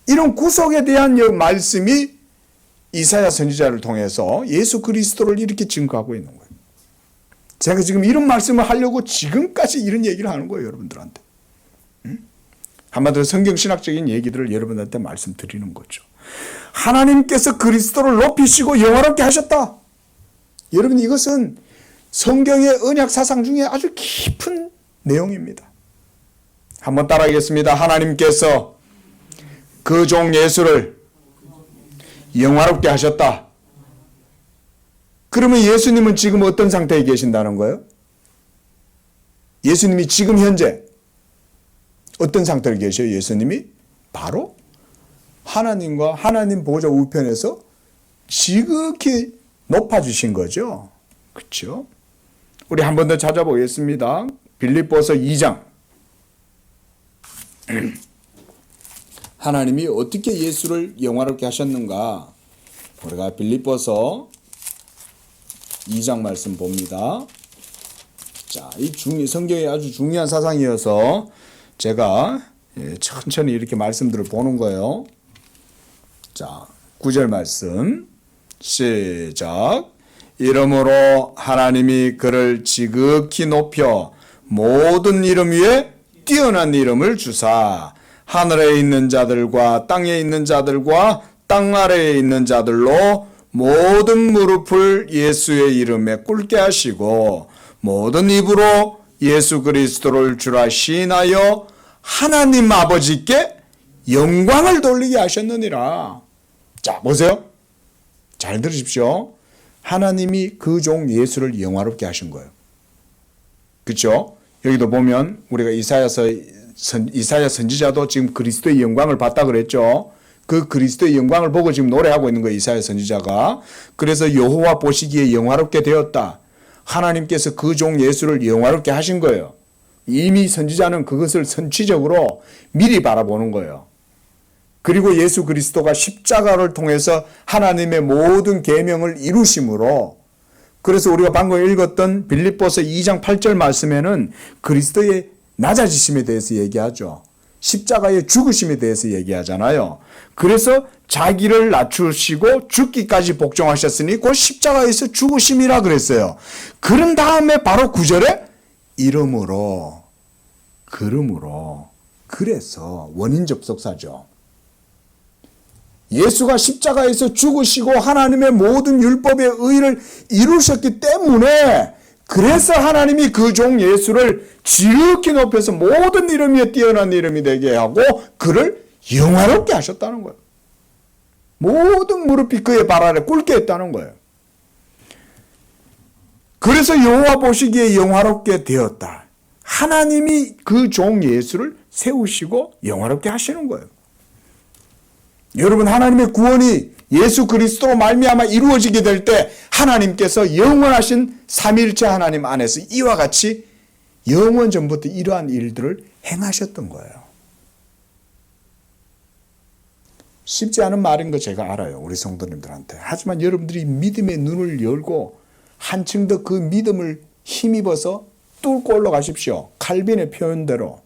이런 구속에 대한 말씀이 이사야 선지자를 통해서 예수 그리스도를 이렇게 증거하고 있는 거예요. 제가 지금 이런 말씀을 하려고 지금까지 이런 얘기를 하는 거예요, 여러분들한테. 한마디로 성경신학적인 얘기들을 여러분들한테 말씀드리는 거죠. 하나님께서 그리스도를 높이시고 영화롭게 하셨다. 여러분, 이것은 성경의 언약 사상 중에 아주 깊은 내용입니다. 한번 따라하겠습니다. 하나님께서 그 종 예수를 영화롭게 하셨다. 그러면 예수님은 지금 어떤 상태에 계신다는 거예요? 예수님이 지금 현재 어떤 상태로 계셔요? 예수님이 바로 하나님과 하나님 보좌 우편에서 지극히 높아주신 거죠. 그렇죠? 우리 한 번 더 찾아보겠습니다. 빌립보서 2장. 하나님이 어떻게 예수를 영화롭게 하셨는가? 우리가 빌립보서 2장 말씀 봅니다. 자, 이 성경이 아주 중요한 사상이어서 제가 천천히 이렇게 말씀들을 보는 거예요. 자, 9절 말씀 시작. 이러므로 하나님이 그를 지극히 높여 모든 이름 위에 뛰어난 이름을 주사 하늘에 있는 자들과 땅에 있는 자들과 땅 아래에 있는 자들로 모든 무릎을 예수의 이름에 꿇게 하시고 모든 입으로 예수 그리스도를 주라 시인하여 하나님 아버지께 영광을 돌리게 하셨느니라. 자, 보세요. 잘 들으십시오. 하나님이 그 종 예수를 영화롭게 하신 거예요. 그렇죠? 여기도 보면 우리가 이사야 선지자도 지금 그리스도의 영광을 봤다 그랬죠. 그 그리스도의 영광을 보고 지금 노래하고 있는 거예요. 이사야 선지자가. 그래서 여호와 보시기에 영화롭게 되었다. 하나님께서 그 종 예수를 영화롭게 하신 거예요. 이미 선지자는 그것을 선취적으로 미리 바라보는 거예요. 그리고 예수 그리스도가 십자가를 통해서 하나님의 모든 계명을 이루심으로, 그래서 우리가 방금 읽었던 빌립보서 2장 8절 말씀에는 그리스도의 낮아지심에 대해서 얘기하죠. 십자가의 죽으심에 대해서 얘기하잖아요. 그래서 자기를 낮추시고 죽기까지 복종하셨으니 그 십자가에서 죽으심이라 그랬어요. 그런 다음에 바로 9절에 이름으로, 그름으로, 그래서 원인 접속사죠. 예수가 십자가에서 죽으시고 하나님의 모든 율법의 의를 이루셨기 때문에, 그래서 하나님이 그 종 예수를 지극히 높여서 모든 이름 위에 뛰어난 이름이 되게 하고 그를 영화롭게 하셨다는 거예요. 모든 무릎이 그의 발 아래 꿇게 했다는 거예요. 그래서 여호와 보시기에 영화롭게 되었다. 하나님이 그 종 예수를 세우시고 영화롭게 하시는 거예요. 여러분, 하나님의 구원이 예수 그리스도로 말미암아 이루어지게 될 때 하나님께서 영원하신 삼위일체 하나님 안에서 이와 같이 영원 전부터 이러한 일들을 행하셨던 거예요. 쉽지 않은 말인 거 제가 알아요. 우리 성도님들한테. 하지만 여러분들이 믿음의 눈을 열고 한층 더 그 믿음을 힘입어서 뚫고 올라가십시오. 칼빈의 표현대로.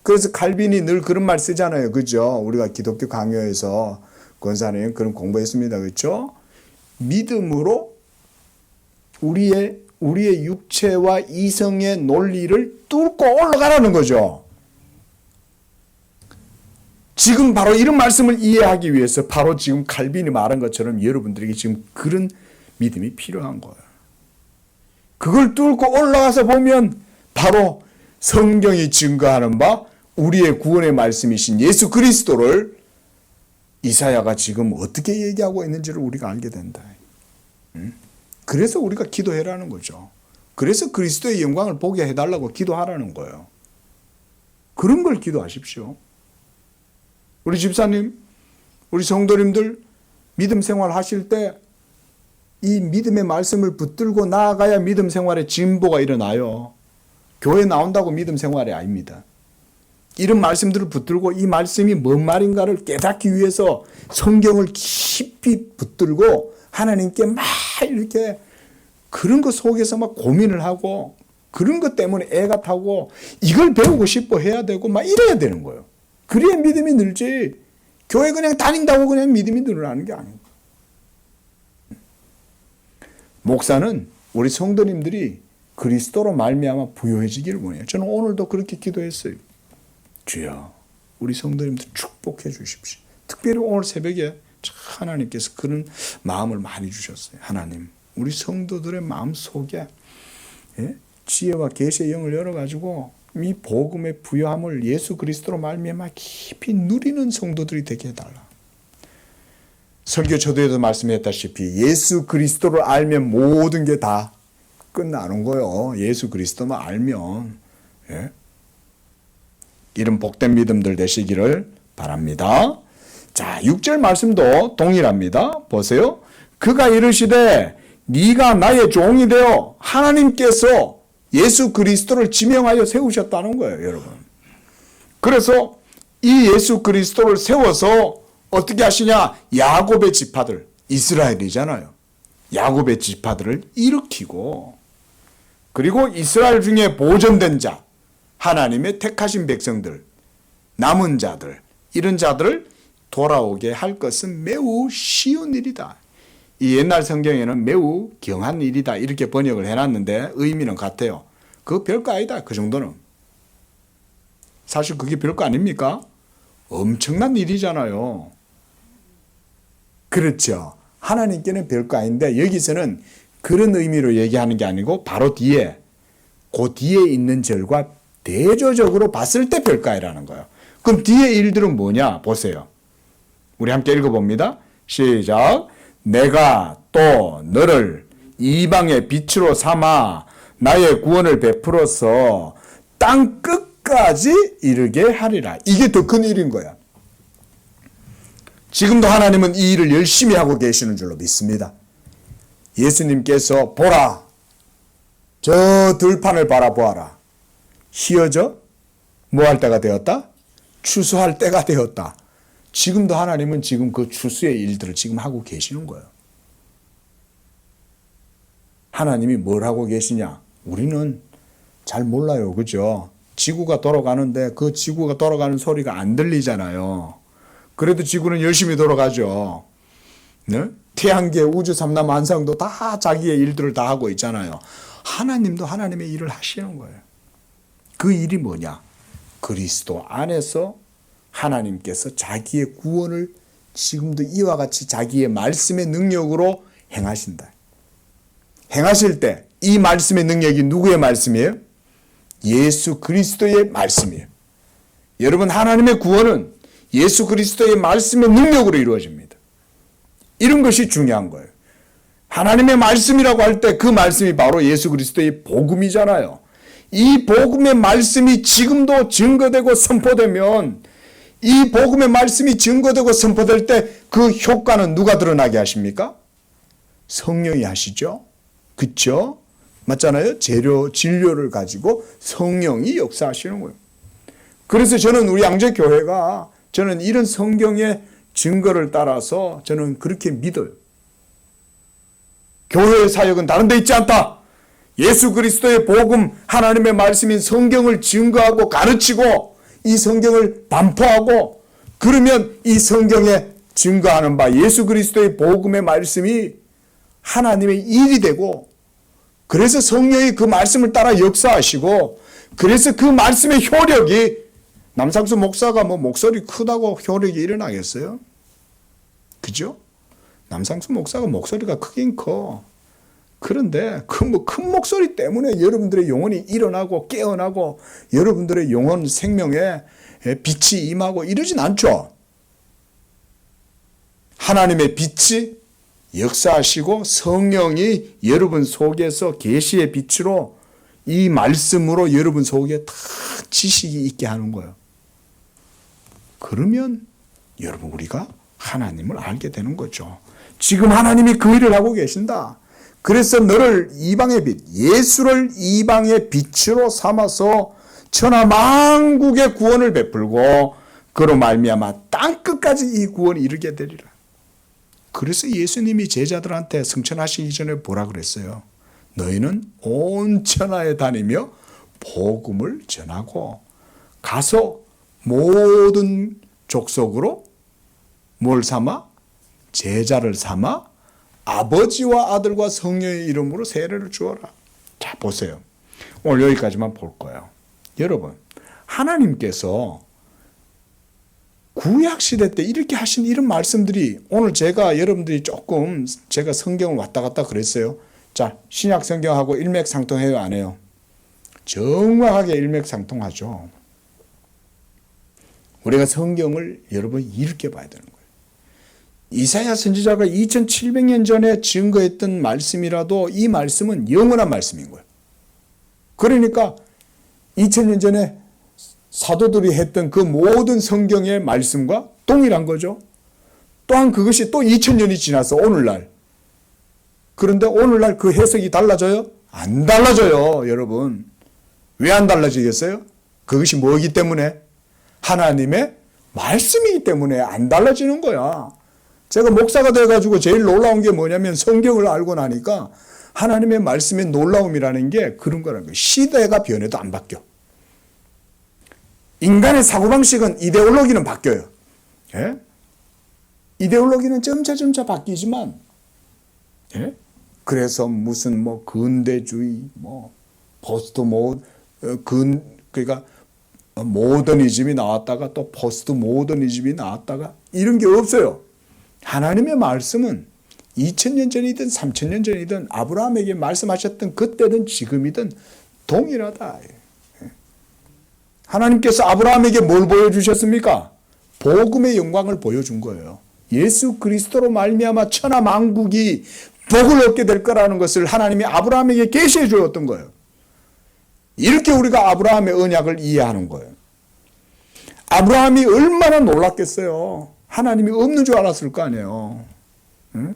그래서 칼빈이 늘 그런 말 쓰잖아요. 그죠? 우리가 기독교 강요에서 권사님 그런 공부했습니다. 그렇죠? 믿음으로 우리의 육체와 이성의 논리를 뚫고 올라가라는 거죠. 지금 바로 이런 말씀을 이해하기 위해서 바로 지금 칼빈이 말한 것처럼 여러분들에게 지금 그런 믿음이 필요한 거예요. 그걸 뚫고 올라가서 보면 바로 성경이 증거하는 바 우리의 구원의 말씀이신 예수 그리스도를 이사야가 지금 어떻게 얘기하고 있는지를 우리가 알게 된다. 그래서 우리가 기도해라는 거죠. 그래서 그리스도의 영광을 보게 해달라고 기도하라는 거예요. 그런 걸 기도하십시오. 우리 집사님, 우리 성도님들 믿음 생활 하실 때 이 믿음의 말씀을 붙들고 나아가야 믿음 생활에 진보가 일어나요. 교회 나온다고 믿음 생활이 아닙니다. 이런 말씀들을 붙들고 이 말씀이 뭔 말인가를 깨닫기 위해서 성경을 깊이 붙들고 하나님께 막 이렇게 그런 것 속에서 막 고민을 하고 그런 것 때문에 애가 타고 이걸 배우고 싶어 해야 되고 막 이래야 되는 거예요. 그래야 믿음이 늘지 교회 그냥 다닌다고 그냥 믿음이 늘어나는 게 아니고. 목사는 우리 성도님들이 그리스도로 말미암아 부요해지기를 원해요. 저는 오늘도 그렇게 기도했어요. 주여, 우리 성도님들 축복해 주십시오. 특별히 오늘 새벽에 하나님께서 그런 마음을 많이 주셨어요. 하나님, 우리 성도들의 마음 속에 지혜와 계시의 영을 열어가지고 이 복음의 부요함을 예수 그리스도로 말미암아 깊이 누리는 성도들이 되게 해달라. 설교 저도에도 말씀했다시피 예수 그리스도를 알면 모든 게 다 끝나는 거예요. 예수 그리스도만 알면. 이런 복된 믿음들 되시기를 바랍니다. 자, 6절 말씀도 동일합니다. 보세요. 그가 이르시되 네가 나의 종이 되어 하나님께서 예수 그리스도를 지명하여 세우셨다는 거예요, 여러분. 그래서 이 예수 그리스도를 세워서 어떻게 하시냐? 야곱의 지파들, 이스라엘이잖아요. 야곱의 지파들을 일으키고 그리고 이스라엘 중에 보존된 자, 하나님의 택하신 백성들, 남은 자들, 이런 자들을 돌아오게 할 것은 매우 쉬운 일이다. 이 옛날 성경에는 매우 경한 일이다 이렇게 번역을 해놨는데 의미는 같아요. 그거 별거 아니다. 그 정도는. 사실 그게 별거 아닙니까? 엄청난 일이잖아요. 그렇죠. 하나님께는 별거 아닌데 여기서는 그런 의미로 얘기하는 게 아니고 바로 뒤에 그 뒤에 있는 절과 대조적으로 봤을 때 별거이라는 거예요. 그럼 뒤에 일들은 뭐냐? 보세요. 우리 함께 읽어봅니다. 시작. 내가 또 너를 이방의 빛으로 삼아 나의 구원을 베풀어서 땅 끝까지 이르게 하리라. 이게 더 큰 일인 거야. 지금도 하나님은 이 일을 열심히 하고 계시는 줄로 믿습니다. 예수님께서 보라, 저 들판을 바라보아라. 휘어져 뭐 할 때가 되었다? 추수할 때가 되었다. 지금도 하나님은 지금 그 추수의 일들을 지금 하고 계시는 거예요. 하나님이 뭘 하고 계시냐? 우리는 잘 몰라요. 그죠? 지구가 돌아가는데 그 지구가 돌아가는 소리가 안 들리잖아요. 그래도 지구는 열심히 돌아가죠. 네? 태양계, 우주 삼남 만상도 다 자기의 일들을 다 하고 있잖아요. 하나님도 하나님의 일을 하시는 거예요. 그 일이 뭐냐? 그리스도 안에서 하나님께서 자기의 구원을 지금도 이와 같이 자기의 말씀의 능력으로 행하신다. 행하실 때 이 말씀의 능력이 누구의 말씀이에요? 예수 그리스도의 말씀이에요. 여러분, 하나님의 구원은 예수 그리스도의 말씀의 능력으로 이루어집니다. 이런 것이 중요한 거예요. 하나님의 말씀이라고 할 때 그 말씀이 바로 예수 그리스도의 복음이잖아요. 이 복음의 말씀이 지금도 증거되고 선포되면 이 복음의 말씀이 증거되고 선포될 때 그 효과는 누가 드러나게 하십니까? 성령이 하시죠. 그렇죠? 맞잖아요. 진료를 가지고 성령이 역사하시는 거예요. 그래서 저는 우리 양재교회가 저는 이런 성경의 증거를 따라서 저는 그렇게 믿어요. 교회의 사역은 다른 데 있지 않다. 예수 그리스도의 복음, 하나님의 말씀인 성경을 증거하고 가르치고 이 성경을 반포하고 그러면 이 성경에 증거하는 바 예수 그리스도의 복음의 말씀이 하나님의 일이 되고 그래서 성령이 그 말씀을 따라 역사하시고 그래서 그 말씀의 효력이 남상수 목사가 뭐 목소리 크다고 효력이 일어나겠어요? 그죠? 남상수 목사가 목소리가 크긴 커. 그런데 그 뭐 큰 목소리 때문에 여러분들의 영혼이 일어나고 깨어나고 여러분들의 영혼 생명에 빛이 임하고 이러진 않죠. 하나님의 빛이 역사하시고 성령이 여러분 속에서 계시의 빛으로 이 말씀으로 여러분 속에 다 지식이 있게 하는 거예요. 그러면 여러분 우리가 하나님을 알게 되는 거죠. 지금 하나님이 그 일을 하고 계신다. 그래서 너를 이방의 빛, 예수를 이방의 빛으로 삼아서 천하 만국의 구원을 베풀고 그로 말미암아 땅 끝까지 이 구원이 이르게 되리라. 그래서 예수님이 제자들한테 승천하시기 전에 뭐라 그랬어요? 너희는 온 천하에 다니며 복음을 전하고 가서 모든 족속으로 뭘 삼아? 제자를 삼아 아버지와 아들과 성령의 이름으로 세례를 주어라. 자, 보세요. 오늘 여기까지만 볼 거예요. 여러분, 하나님께서 구약시대 때 이렇게 하신 이런 말씀들이 오늘 여러분들이 조금 제가 성경을 왔다 갔다 그랬어요. 자, 신약 성경하고 일맥상통해요, 안 해요? 정확하게 일맥상통하죠. 우리가 성경을 여러분 이렇게 봐야 되는 거예요. 이사야 선지자가 2700년 전에 증거했던 말씀이라도 이 말씀은 영원한 말씀인 거예요. 그러니까 2000년 전에 사도들이 했던 그 모든 성경의 말씀과 동일한 거죠. 또한 그것이 또 2000년이 지나서 오늘날. 그런데 오늘날 그 해석이 달라져요? 안 달라져요, 여러분. 왜 안 달라지겠어요? 그것이 뭐이기 때문에? 하나님의 말씀이기 때문에 안 달라지는 거야. 제가 목사가 돼가지고 제일 놀라운 게 뭐냐면 성경을 알고 나니까 하나님의 말씀의 놀라움이라는 게 그런 거라는 거예요. 시대가 변해도 안 바뀌어. 인간의 사고방식은 이데올로기는 바뀌어요. 예? 이데올로기는 점차 바뀌지만, 예? 그래서 무슨 뭐 근대주의, 뭐 포스트 그러니까 모더니즘이 나왔다가 또 포스트 모더니즘이 나왔다가 이런 게 없어요. 하나님의 말씀은 2000년 전이든 3000년 전이든 아브라함에게 말씀하셨던 그때든 지금이든 동일하다. 하나님께서 아브라함에게 뭘 보여주셨습니까? 복음의 영광을 보여준 거예요. 예수 그리스도로 말미암아 천하 만국이 복을 얻게 될 거라는 것을 하나님이 아브라함에게 계시해 주었던 거예요. 이렇게 우리가 아브라함의 언약을 이해하는 거예요. 아브라함이 얼마나 놀랐겠어요. 하나님이 없는 줄 알았을 거 아니에요. 응?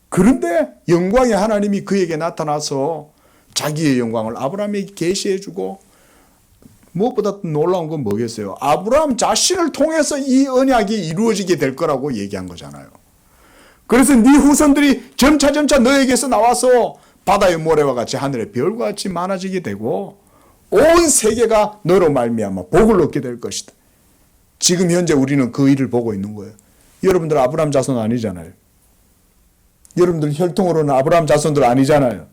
그런데 영광의 하나님이 그에게 나타나서 자기의 영광을 아브라함에게 계시해 주고, 무엇보다 놀라운 건 뭐겠어요? 아브라함 자신을 통해서 이 언약이 이루어지게 될 거라고 얘기한 거잖아요. 그래서 네 후손들이 점차 너에게서 나와서 바다의 모래와 같이 하늘의 별과 같이 많아지게 되고 온 세계가 너로 말미암아 복을 얻게 될 것이다. 지금 현재 우리는 그 일을 보고 있는 거예요. 여러분들 아브라함 자손 아니잖아요. 여러분들 혈통으로는 아브라함 자손들 아니잖아요.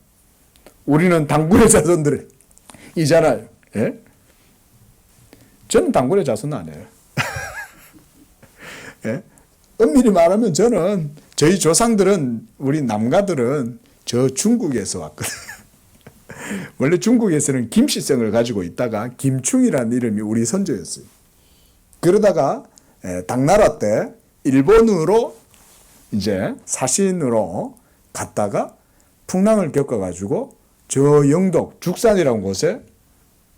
우리는 당군의 자손들이잖아요. 예? 저는 당군의 자손 아니에요. 예? 엄밀히 말하면 저는, 저희 조상들은, 우리 남가들은 저 중국에서 왔거든요. 원래 중국에서는 김씨성을 가지고 있다가 김충이라는 이름이 우리 선조였어요. 그러다가 당나라 때 일본으로 이제 사신으로 갔다가 풍랑을 겪어가지고 저 영독 죽산이라는 곳에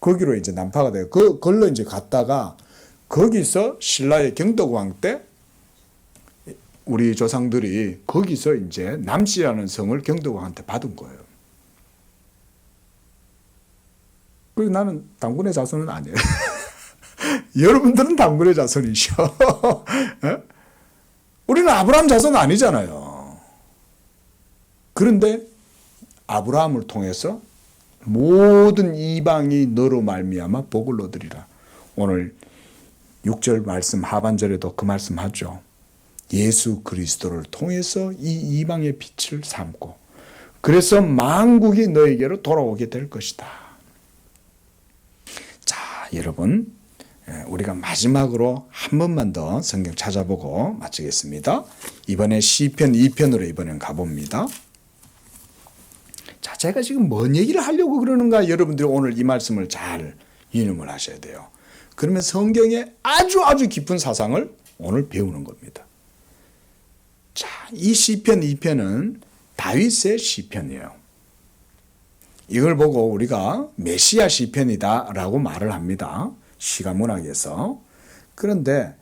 거기로 이제 난파가 돼요. 그걸로 이제 갔다가 거기서 신라의 경덕왕 때 우리 조상들이 거기서 이제 남씨라는 성을 경덕왕한테 받은 거예요. 그리고 나는 당군의 자손은 아니에요. 여러분들은 당군의 자손이셔. 우리는 아브라함 자손은 아니잖아요. 그런데 아브라함을 통해서 모든 이방이 너로 말미암아 복을 얻으리라. 오늘 6절 말씀 하반절에도 그 말씀하죠. 예수 그리스도를 통해서 이 이방의 빛을 삼고 그래서 만국이 너에게로 돌아오게 될 것이다. 자, 여러분, 우리가 마지막으로 한 번만 더 성경 찾아보고 마치겠습니다. 이번에 시편 2편으로 이번엔 가봅니다. 자, 제가 지금 뭔 얘기를 하려고 그러는가 여러분들이 오늘 이 말씀을 잘 유념을 하셔야 돼요. 그러면 성경의 아주 깊은 사상을 오늘 배우는 겁니다. 자, 이 시편 2편은 다윗의 시편이에요. 이걸 보고 우리가 메시아 시편이다라고 말을 합니다. 시가문학에서. 그런데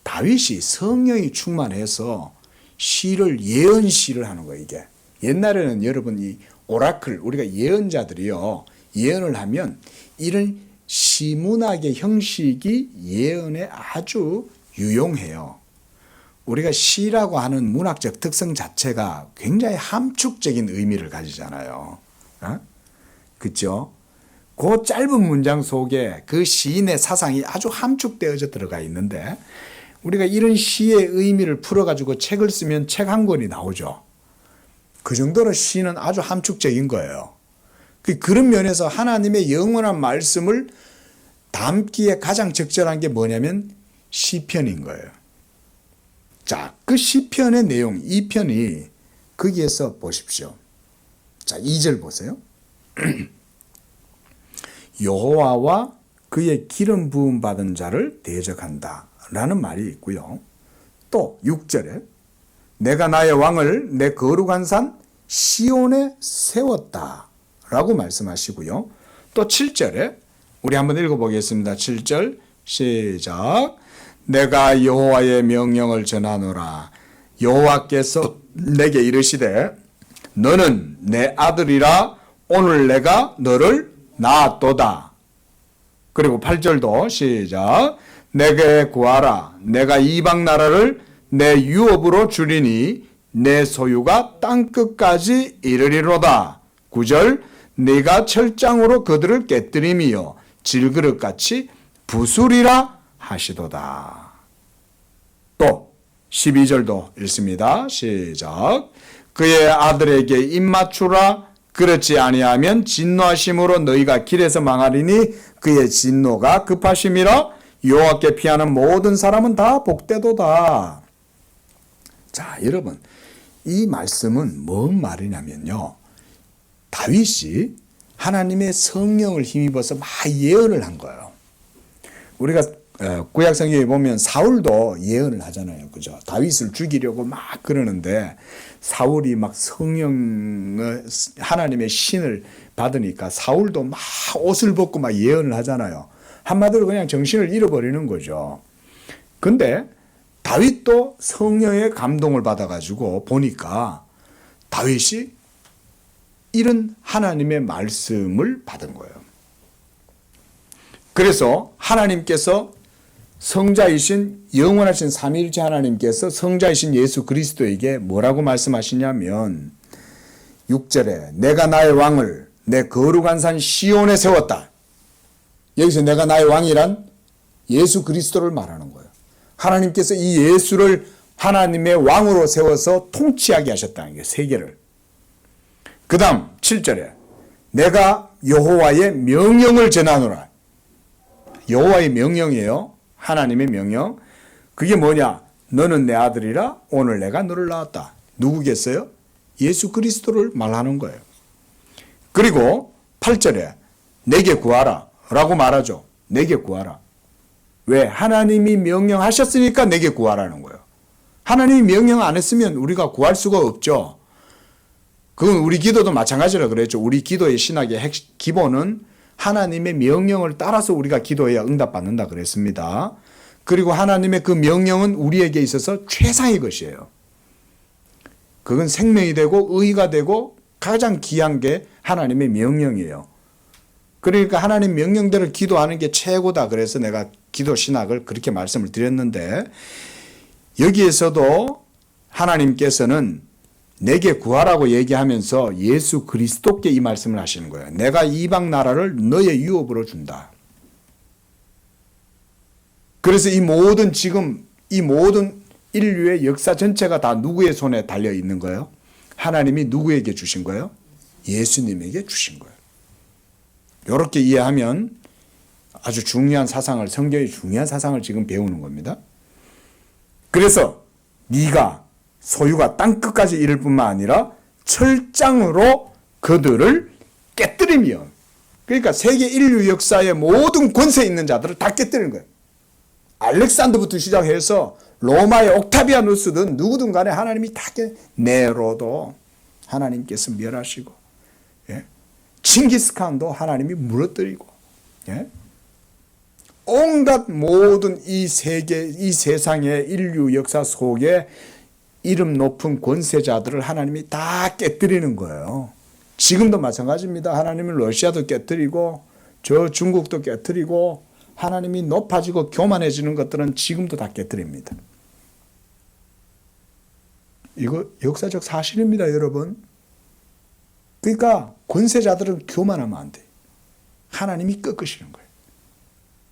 다윗이 성령이 충만해서 시를 예언시를 하는 거예요. 이게 옛날에는 여러분 이 오라클, 우리가 예언자들이요, 예언을 하면 이런 시문학의 형식이 예언에 아주 유용해요. 우리가 시라고 하는 문학적 특성 자체가 굉장히 함축적인 의미를 가지잖아요. 그렇죠? 그 짧은 문장 속에 그 시인의 사상이 아주 함축되어져 들어가 있는데 우리가 이런 시의 의미를 풀어가지고 책을 쓰면 책 한 권이 나오죠. 그 정도로 시는 아주 함축적인 거예요. 그런 면에서 하나님의 영원한 말씀을 담기에 가장 적절한 게 뭐냐면 시편인 거예요. 자, 그 시편의 내용, 2편이 거기에서 보십시오. 자, 2절 보세요. 여호와와 그의 기름 부음 받은 자를 대적한다 라는 말이 있고요. 또 6절에 내가 나의 왕을 내 거룩한 산 시온에 세웠다 라고 말씀하시고요. 또 7절에 우리 한번 읽어보겠습니다. 7절 시작. 내가 여호와의 명령을 전하노라. 여호와께서 내게 이르시되 너는 내 아들이라 오늘 내가 너를 낳았도다. 그리고 8절도 시작. 내게 구하라. 내가 이방 나라를 내 유업으로 주리니 내 소유가 땅끝까지 이르리로다. 9절 네가 철장으로 그들을 깨뜨리며 질그릇같이 부수리라 하시도다. 또 12절도 읽습니다. 시작. 그의 아들에게 입맞추라. 그렇지 아니하면 진노하심으로 너희가 길에서 망하리니 그의 진노가 급하심이라. 여호와께 피하는 모든 사람은 다 복되도다. 자, 여러분, 이 말씀은 뭔 말이냐면요, 다윗이 하나님의 성령을 힘입어서 막 예언을 한 거예요. 우리가 구약 성경에 보면 사울도 예언을 하잖아요. 그죠? 다윗을 죽이려고 막 그러는데 사울이 막 성령을, 하나님의 신을 받으니까 사울도 막 옷을 벗고 막 예언을 하잖아요. 한마디로 그냥 정신을 잃어버리는 거죠. 근데 다윗도 성령의 감동을 받아가지고 보니까 다윗이 이런 하나님의 말씀을 받은 거예요. 그래서 하나님께서 성자이신 영원하신 삼위일체 하나님께서 성자이신 예수 그리스도에게 뭐라고 말씀하시냐면 6절에 내가 나의 왕을 내 거룩한 산 시온에 세웠다. 여기서 내가 나의 왕이란 예수 그리스도를 말하는 거예요. 하나님께서 이 예수를 하나님의 왕으로 세워서 통치하게 하셨다는 게 세계를. 그 다음 7절에 내가 여호와의 명령을 전하노라. 여호와의 명령이에요. 하나님의 명령. 그게 뭐냐? 너는 내 아들이라 오늘 내가 너를 낳았다. 누구겠어요? 예수 그리스도를 말하는 거예요. 그리고 8절에 내게 구하라 라고 말하죠. 내게 구하라. 왜? 하나님이 명령하셨으니까 내게 구하라는 거예요. 하나님이 명령 안 했으면 우리가 구할 수가 없죠. 그건 우리 기도도 마찬가지라 그랬죠. 우리 기도의 신학의 기본은 하나님의 명령을 따라서 우리가 기도해야 응답받는다 그랬습니다. 그리고 하나님의 그 명령은 우리에게 있어서 최상의 것이에요. 그건 생명이 되고 의가 되고 가장 귀한 게 하나님의 명령이에요. 그러니까 하나님 명령대로 기도하는 게 최고다. 그래서 내가 기도 신학을 그렇게 말씀을 드렸는데 여기에서도 하나님께서는 내게 구하라고 얘기하면서 예수 그리스도께 이 말씀을 하시는 거예요. 내가 이방 나라를 너의 유업으로 준다. 그래서 이 모든 인류의 역사 전체가 다 누구의 손에 달려 있는 거예요? 하나님이 누구에게 주신 거예요? 예수님에게 주신 거예요. 이렇게 이해하면 아주 중요한 사상을, 성경의 중요한 사상을 지금 배우는 겁니다. 그래서 네가 소유가 땅끝까지 이를 뿐만 아니라 철장으로 그들을 깨뜨리며, 그러니까 세계 인류 역사의 모든 권세 있는 자들을 다 깨뜨리는 거예요. 알렉산더부터 시작해서 로마의 옥타비아누스든 누구든 간에 하나님이 다 네로도 하나님께서 멸하시고, 예? 칭기스칸도 하나님이 무너뜨리고, 예? 온갖 모든 이 세계, 이 세상의 인류 역사 속에 이름 높은 권세자들을 하나님이 다 깨뜨리는 거예요. 지금도 마찬가지입니다. 하나님은 러시아도 깨뜨리고 저 중국도 깨뜨리고 하나님이 높아지고 교만해지는 것들은 지금도 다 깨뜨립니다. 이거 역사적 사실입니다, 여러분. 그러니까 권세자들은 교만하면 안 돼요. 하나님이 꺾으시는 거예요.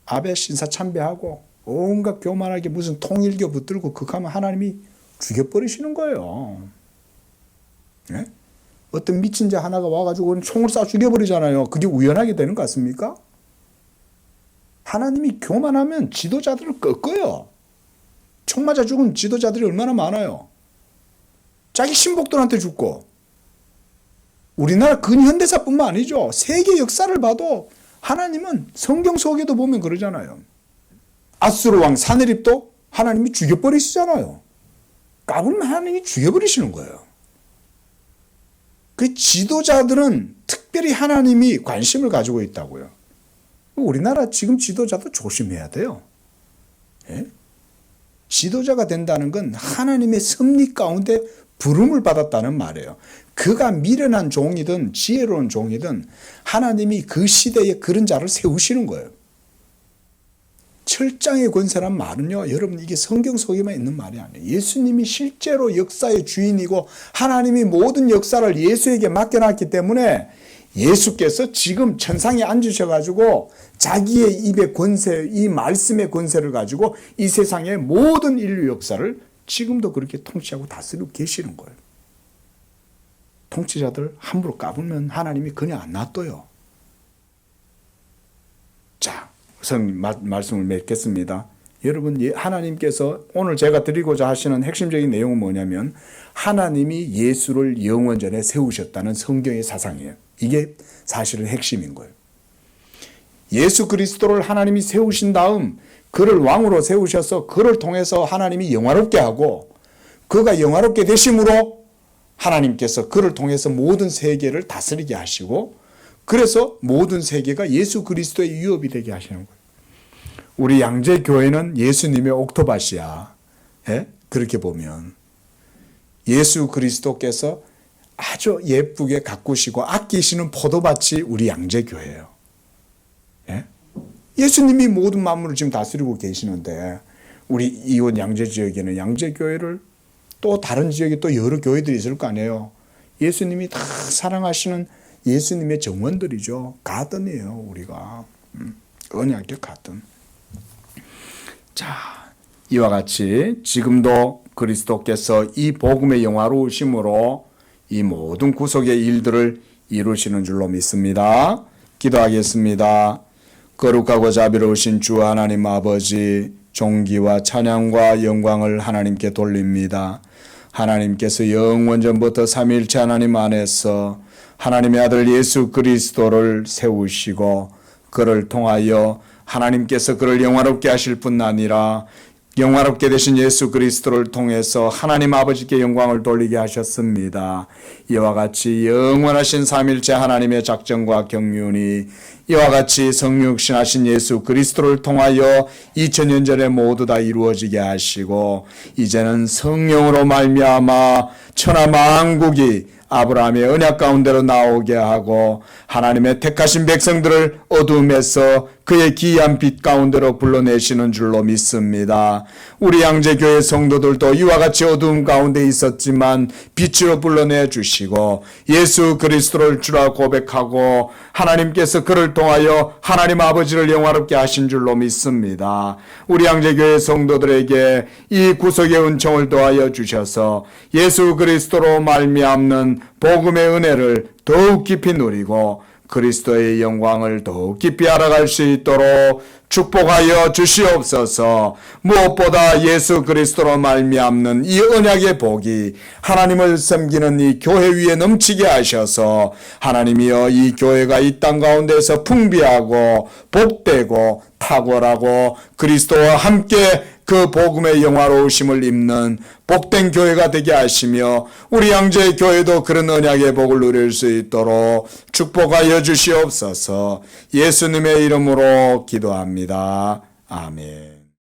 아베 신사 참배하고 온갖 교만하게 무슨 통일교 붙들고 극하면 하나님이 죽여버리시는 거예요. 예? 어떤 미친 자 하나가 와가지고 총을 쏴 죽여버리잖아요. 그게 우연하게 되는 것 같습니까? 하나님이 교만하면 지도자들을 꺾어요. 총 맞아 죽은 지도자들이 얼마나 많아요. 자기 신복들한테 죽고. 우리나라 근현대사뿐만 아니죠. 세계 역사를 봐도 하나님은 성경 속에도 보면 그러잖아요. 아수르 왕 사네립도 하나님이 죽여버리시잖아요. 까불면 하나님이 죽여버리시는 거예요. 그 지도자들은 특별히 하나님이 관심을 가지고 있다고요. 우리나라 지금 지도자도 조심해야 돼요. 예? 지도자가 된다는 건 하나님의 섭리 가운데 부름을 받았다는 말이에요. 그가 미련한 종이든 지혜로운 종이든 하나님이 그 시대에 그런 자를 세우시는 거예요. 철장의 권세란 말은요, 여러분 이게 성경 속에만 있는 말이 아니에요. 예수님이 실제로 역사의 주인이고 하나님이 모든 역사를 예수에게 맡겨놨기 때문에 예수께서 지금 천상에 앉으셔가지고 자기의 입의 권세, 이 말씀의 권세를 가지고 이 세상의 모든 인류 역사를 지금도 그렇게 통치하고 다스리고 계시는 거예요. 통치자들 함부로 까불면 하나님이 그냥 안 놔둬요. 자, 우선 말씀을 맺겠습니다. 여러분, 하나님께서 오늘 제가 드리고자 하시는 핵심적인 내용은 뭐냐면 하나님이 예수를 영원전에 세우셨다는 성경의 사상이에요. 이게 사실은 핵심인 거예요. 예수 그리스도를 하나님이 세우신 다음 그를 왕으로 세우셔서 그를 통해서 하나님이 영화롭게 하고 그가 영화롭게 되심으로 하나님께서 그를 통해서 모든 세계를 다스리게 하시고 그래서 모든 세계가 예수 그리스도의 유업이 되게 하시는 거예요. 우리 양재교회는 예수님의 옥토밭이야. 예? 그렇게 보면 예수 그리스도께서 아주 예쁘게 가꾸시고 아끼시는 포도밭이 우리 양재교회예요. 예? 예수님이 모든 만물을 지금 다스리고 계시는데 우리 이곳 양재 지역에는 양재교회를 또 다른 지역에 또 여러 교회들이 있을 거 아니에요. 예수님이 다 사랑하시는 예수님의 정원들이죠. 가든이에요. 우리가 언약의 가든. 자, 이와 같이 지금도 그리스도께서 이 복음의 영화로우심으로 이 모든 구속의 일들을 이루시는 줄로 믿습니다. 기도하겠습니다. 거룩하고 자비로우신 주 하나님 아버지, 존귀와 찬양과 영광을 하나님께 돌립니다. 하나님께서 영원전부터 삼위일체 하나님 안에서 하나님의 아들 예수 그리스도를 세우시고 그를 통하여 하나님께서 그를 영화롭게 하실 뿐 아니라 영화롭게 되신 예수 그리스도를 통해서 하나님 아버지께 영광을 돌리게 하셨습니다. 이와 같이 영원하신 삼일체 하나님의 작정과 경륜이 이와 같이 성육신하신 예수 그리스도를 통하여 2000년 전에 모두 다 이루어지게 하시고 이제는 성령으로 말미암아 천하 만국이 아브라함의 언약 가운데로 나오게 하고 하나님의 택하신 백성들을 어둠에서 그의 기이한 빛 가운데로 불러내시는 줄로 믿습니다. 우리 양재교회 성도들도 이와 같이 어두움 가운데 있었지만 빛으로 불러내 주시고 예수 그리스도를 주라 고백하고 하나님께서 그를 통하여 하나님 아버지를 영화롭게 하신 줄로 믿습니다. 우리 양재교회 성도들에게 이 구속의 은총을 더하여 주셔서 예수 그리스도로 말미암는 복음의 은혜를 더욱 깊이 누리고 그리스도의 영광을 더욱 깊이 알아갈 수 있도록 축복하여 주시옵소서. 무엇보다 예수 그리스도로 말미암는 이 언약의 복이 하나님을 섬기는 이 교회 위에 넘치게 하셔서 하나님이여 이 교회가 이 땅 가운데서 풍비하고 복되고 탁월하고 그리스도와 함께 그 복음의 영화로우심을 입는 복된 교회가 되게 하시며 우리 양재 교회도 그런 언약의 복을 누릴 수 있도록 축복하여 주시옵소서. 예수님의 이름으로 기도합니다. 아멘.